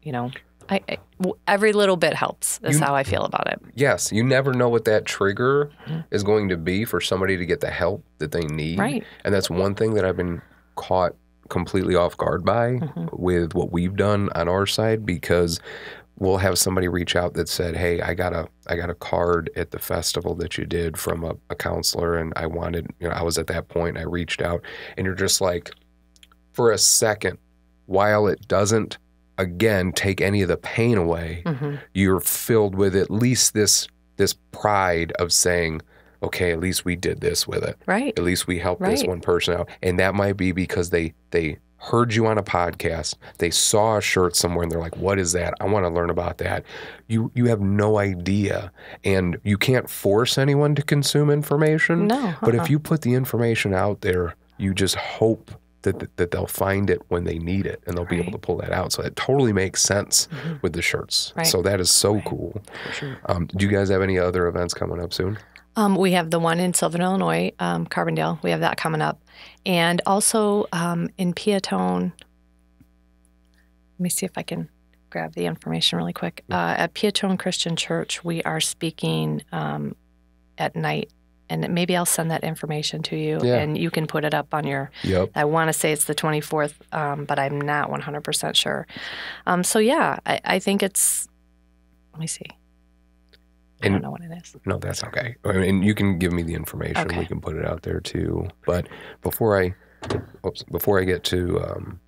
every little bit helps is how I feel about it. Yes. You never know what that trigger is going to be for somebody to get the help that they need. Right. And that's one thing that I've been caught completely off guard by with what we've done on our side, because we'll have somebody reach out that said, hey, I got a card at the festival that you did from a counselor, and I wanted, I was at that point, I reached out, and you're just like, for a second, while it doesn't, again, take any of the pain away, you're filled with at least this pride of saying, okay, at least we did this with it. Right. At least we helped this one person out. And that might be because they heard you on a podcast, they saw a shirt somewhere, and they're like, what is that? I want to learn about that. You have no idea. And you can't force anyone to consume information. No. But if you put the information out there, you just hope that they'll find it when they need it, and they'll be able to pull that out. So it totally makes sense with the shirts. Right. So that is so cool. For sure. Do you guys have any other events coming up soon? We have the one in Sylvan, Illinois, Carbondale. We have that coming up. And also in Piatone, let me see if I can grab the information really quick. At Piatone Christian Church, we are speaking at night. And maybe I'll send that information to you, and you can put it up on your, I want to say it's the 24th, but I'm not 100% sure. So yeah, I think it's, let me see. I don't know what it is. No, that's okay. I mean, you can give me the information. Okay. We can put it out there too. But before I get to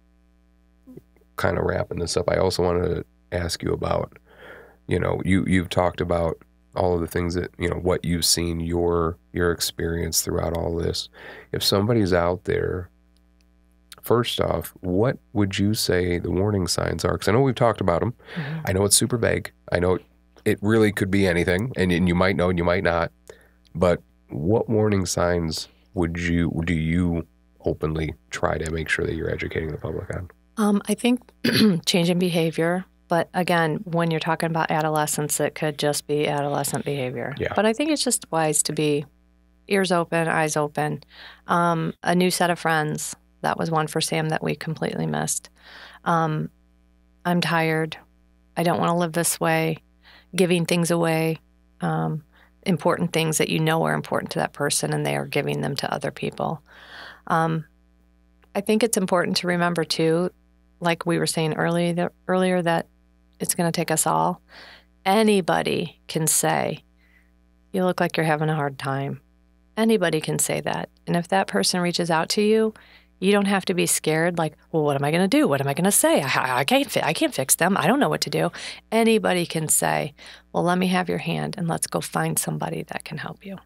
kind of wrapping this up, I also wanted to ask you about, you've talked about all of the things that, what you've seen, your experience throughout all this. If somebody's out there, first off, what would you say the warning signs are? Because I know we've talked about them. I know it's super vague. I know it really could be anything, and you might know and you might not. But what warning signs do you openly try to make sure that you're educating the public on? I think change in behavior. But again, when you're talking about adolescence, it could just be adolescent behavior. Yeah. But I think it's just wise to be ears open, eyes open. A new set of friends. That was one for Sam that we completely missed. I'm tired. I don't want to live this way. Giving things away, important things that are important to that person, and they are giving them to other people. I think it's important to remember, too, like we were saying earlier, that it's going to take us all. Anybody can say, you look like you're having a hard time. Anybody can say that. And if that person reaches out to you, you don't have to be scared, like, well, what am I going to do? What am I going to say? I can't fix them. I don't know what to do. Anybody can say, well, let me have your hand, and let's go find somebody that can help you.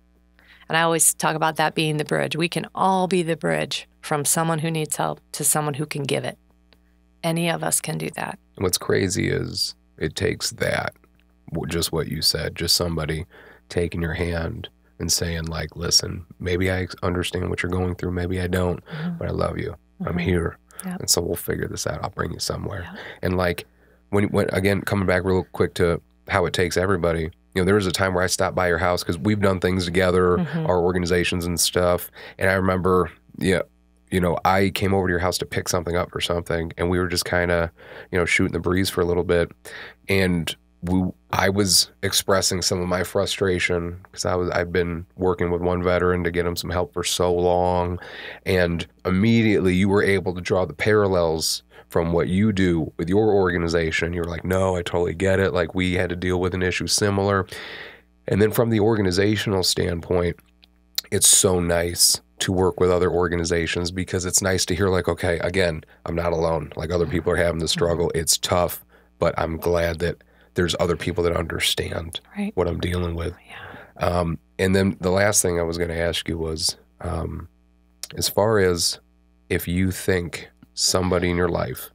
And I always talk about that being the bridge. We can all be the bridge from someone who needs help to someone who can give it. Any of us can do that. What's crazy is it takes that, just what you said, just somebody taking your hand and saying, like, listen, maybe I understand what you're going through, maybe I don't, but I love you. I'm here. Yep. And so we'll figure this out. I'll bring you somewhere. Yep. And like, when again, coming back real quick to how it takes everybody, there was a time where I stopped by your house because we've done things together, our organizations and stuff. And I remember, I came over to your house to pick something up or something, and we were just kind of, shooting the breeze for a little bit. And I was expressing some of my frustration because I've been working with one veteran to get him some help for so long, and immediately you were able to draw the parallels from what you do with your organization. You were like, no, I totally get it. Like, we had to deal with an issue similar. And then from the organizational standpoint, it's so nice to work with other organizations because it's nice to hear, like, okay, again, I'm not alone. Like, other people are having the struggle. It's tough, but I'm glad that there's other people that understand what I'm dealing with. Yeah. And then the last thing I was going to ask you was, as far as if you think somebody in your life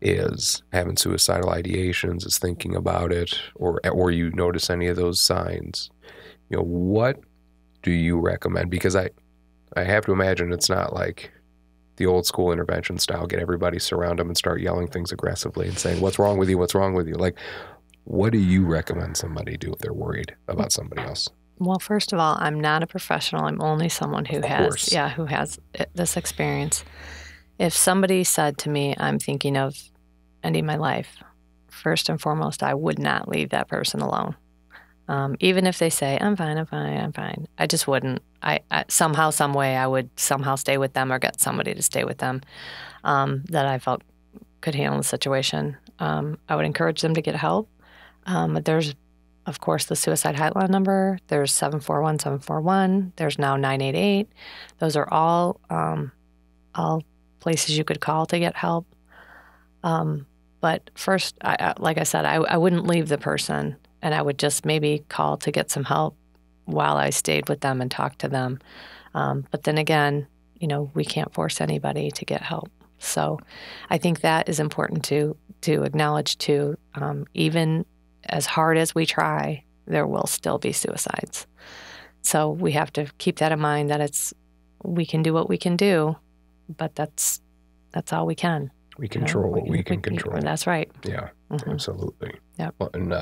is having suicidal ideations, is thinking about it, or you notice any of those signs, what do you recommend? Because I have to imagine it's not like the old school intervention style, get everybody, surround them and start yelling things aggressively and saying, what's wrong with you? What's wrong with you? Like, what do you recommend somebody do if they're worried about somebody else? Well, first of all, I'm not a professional. I'm only someone who has this experience. If somebody said to me, I'm thinking of ending my life, first and foremost, I would not leave that person alone. Even if they say, I'm fine, I just wouldn't. I somehow, some way, I would somehow stay with them or get somebody to stay with them that I felt could handle the situation. I would encourage them to get help. But there's, of course, the suicide hotline number. There's 741-741. There's now 988. Those are all places you could call to get help. But first, like I said, I wouldn't leave the person, and I would just maybe call to get some help while I stayed with them and talked to them. But then again, we can't force anybody to get help. So I think that is important to acknowledge too. Even as hard as we try, there will still be suicides. So we have to keep that in mind, that we can do what we can do, but that's all we can. We control what we can control. That's right. Yeah, absolutely. Yep. Well, and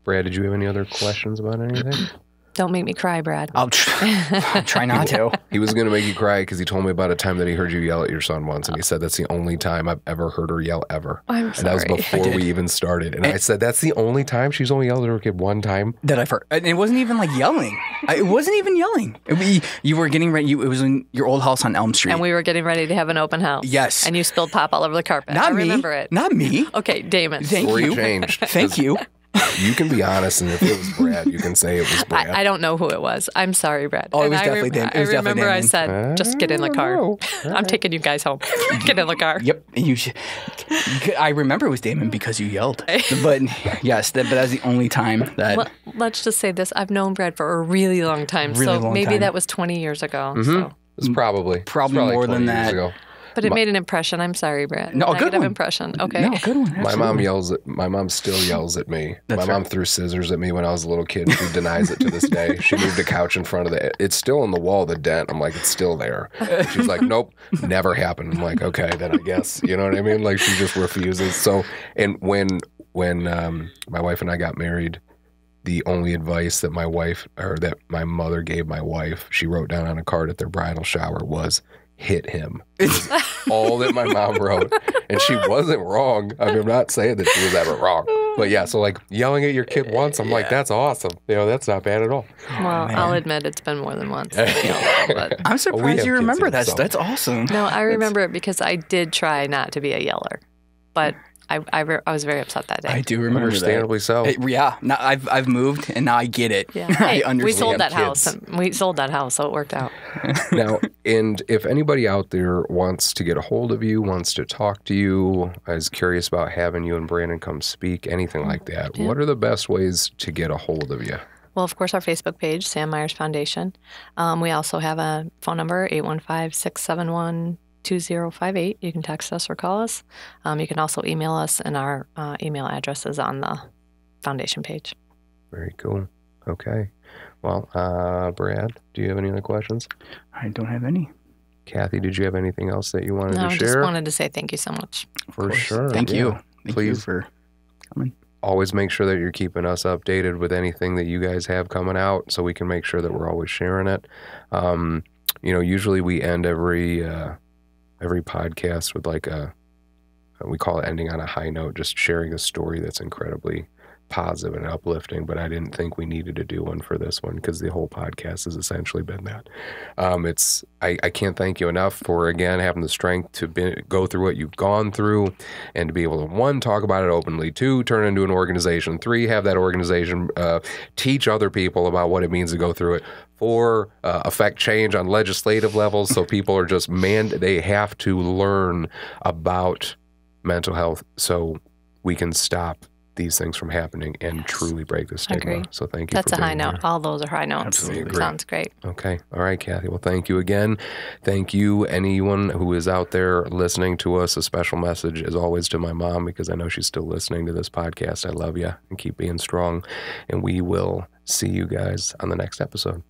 Brad, did you have any other questions about anything? Don't make me cry, Brad. I'll try not to. He was going to make you cry because he told me about a time that he heard you yell at your son once, and he said that's the only time I've ever heard her yell ever. I'm and sorry. that was before we even started. And I said, that's the only time? She's only yelled at her kid one time? That I've heard. And it wasn't even like yelling. It wasn't even yelling. You were getting ready. It was in your old house on Elm Street. And we were getting ready to have an open house. Yes. And you spilled pop all over the carpet. Not I me. remember it. Not me. Okay, Damon. Thank Story you. changed. Thank you. You can be honest, and if it was Brad, you can say it was Brad. I don't know who it was. I'm sorry, Brad. Oh, it was And definitely Damon. It was I remember definitely I Damon. said, just get in the car. I'm taking you guys home. Get in the car. Yep. I remember it was Damon because you yelled. But yes, but that's the only time that. Let's just say this. I've known Brad for a really long time. Really long maybe time. that was 20 years ago. Mm-hmm. So. It's probably more 20 than years that. ago. But it made an impression. I'm sorry, Brad. No, a good Negative one. impression. Okay. No, good one. My mom still yells at me. My mom threw scissors at me when I was a little kid. She denies it to this day. She moved a couch in front of it's still on the wall, the dent. I'm like, it's still there. She's like, nope, never happened. I'm like, okay, then I guess. You know what I mean? Like, she just refuses. So, and when my wife and I got married, the only advice that that my mother gave my wife, she wrote down on a card at their bridal shower, was hit him. It's all that my mom wrote. And she wasn't wrong. I mean, I'm not saying that she was ever wrong. But yeah, so like yelling at your kid once, I'm like, that's awesome. That's not bad at all. Well, I'll admit it's been more than once. But I'm surprised you remember that. So. That's awesome. no, I remember it because I did try not to be a yeller. But I was very upset that day. I do remember Understandably so. Yeah. Now I've moved and now I get it. Yeah. I Hey, understand. we sold that kids. house. And we sold that house, so it worked out. Now, and if anybody out there wants to get a hold of you, wants to talk to you, is curious about having you and Brandon come speak, anything like that, what are the best ways to get a hold of you? Well, of course, our Facebook page, Sam Myers Foundation. We also have a phone number, 815-671-2058. You can text us or call us. You can also email us, and our email address is on the foundation page. Very cool. Okay. Well, Brad, do you have any other questions? I don't have any. Kathy, did you have anything else that you wanted No, to I share? just wanted to say thank you so much. For sure. Thank you. Yeah. Thank Please. you for coming. Always make sure that you're keeping us updated with anything that you guys have coming out so we can make sure that we're always sharing it. Usually we end every podcast with like we call it ending on a high note, just sharing a story that's incredibly positive and uplifting, but I didn't think we needed to do one for this one because the whole podcast has essentially been that. I can't thank you enough for, again, having the strength to go through what you've gone through and to be able to, 1, talk about it openly, 2, turn it into an organization, 3, have that organization teach other people about what it means to go through it, 4, affect change on legislative levels so people are just, they have to learn about mental health so we can stop these things from happening and truly break the stigma. Agree. So thank you. That's for a high being note. here. All those are high notes. Absolutely agree. Sounds great. Okay. All right, Kathy. Well, thank you again. Thank you, anyone who is out there listening to us. A special message, as always, to my mom, because I know she's still listening to this podcast. I love you, and keep being strong. And we will see you guys on the next episode.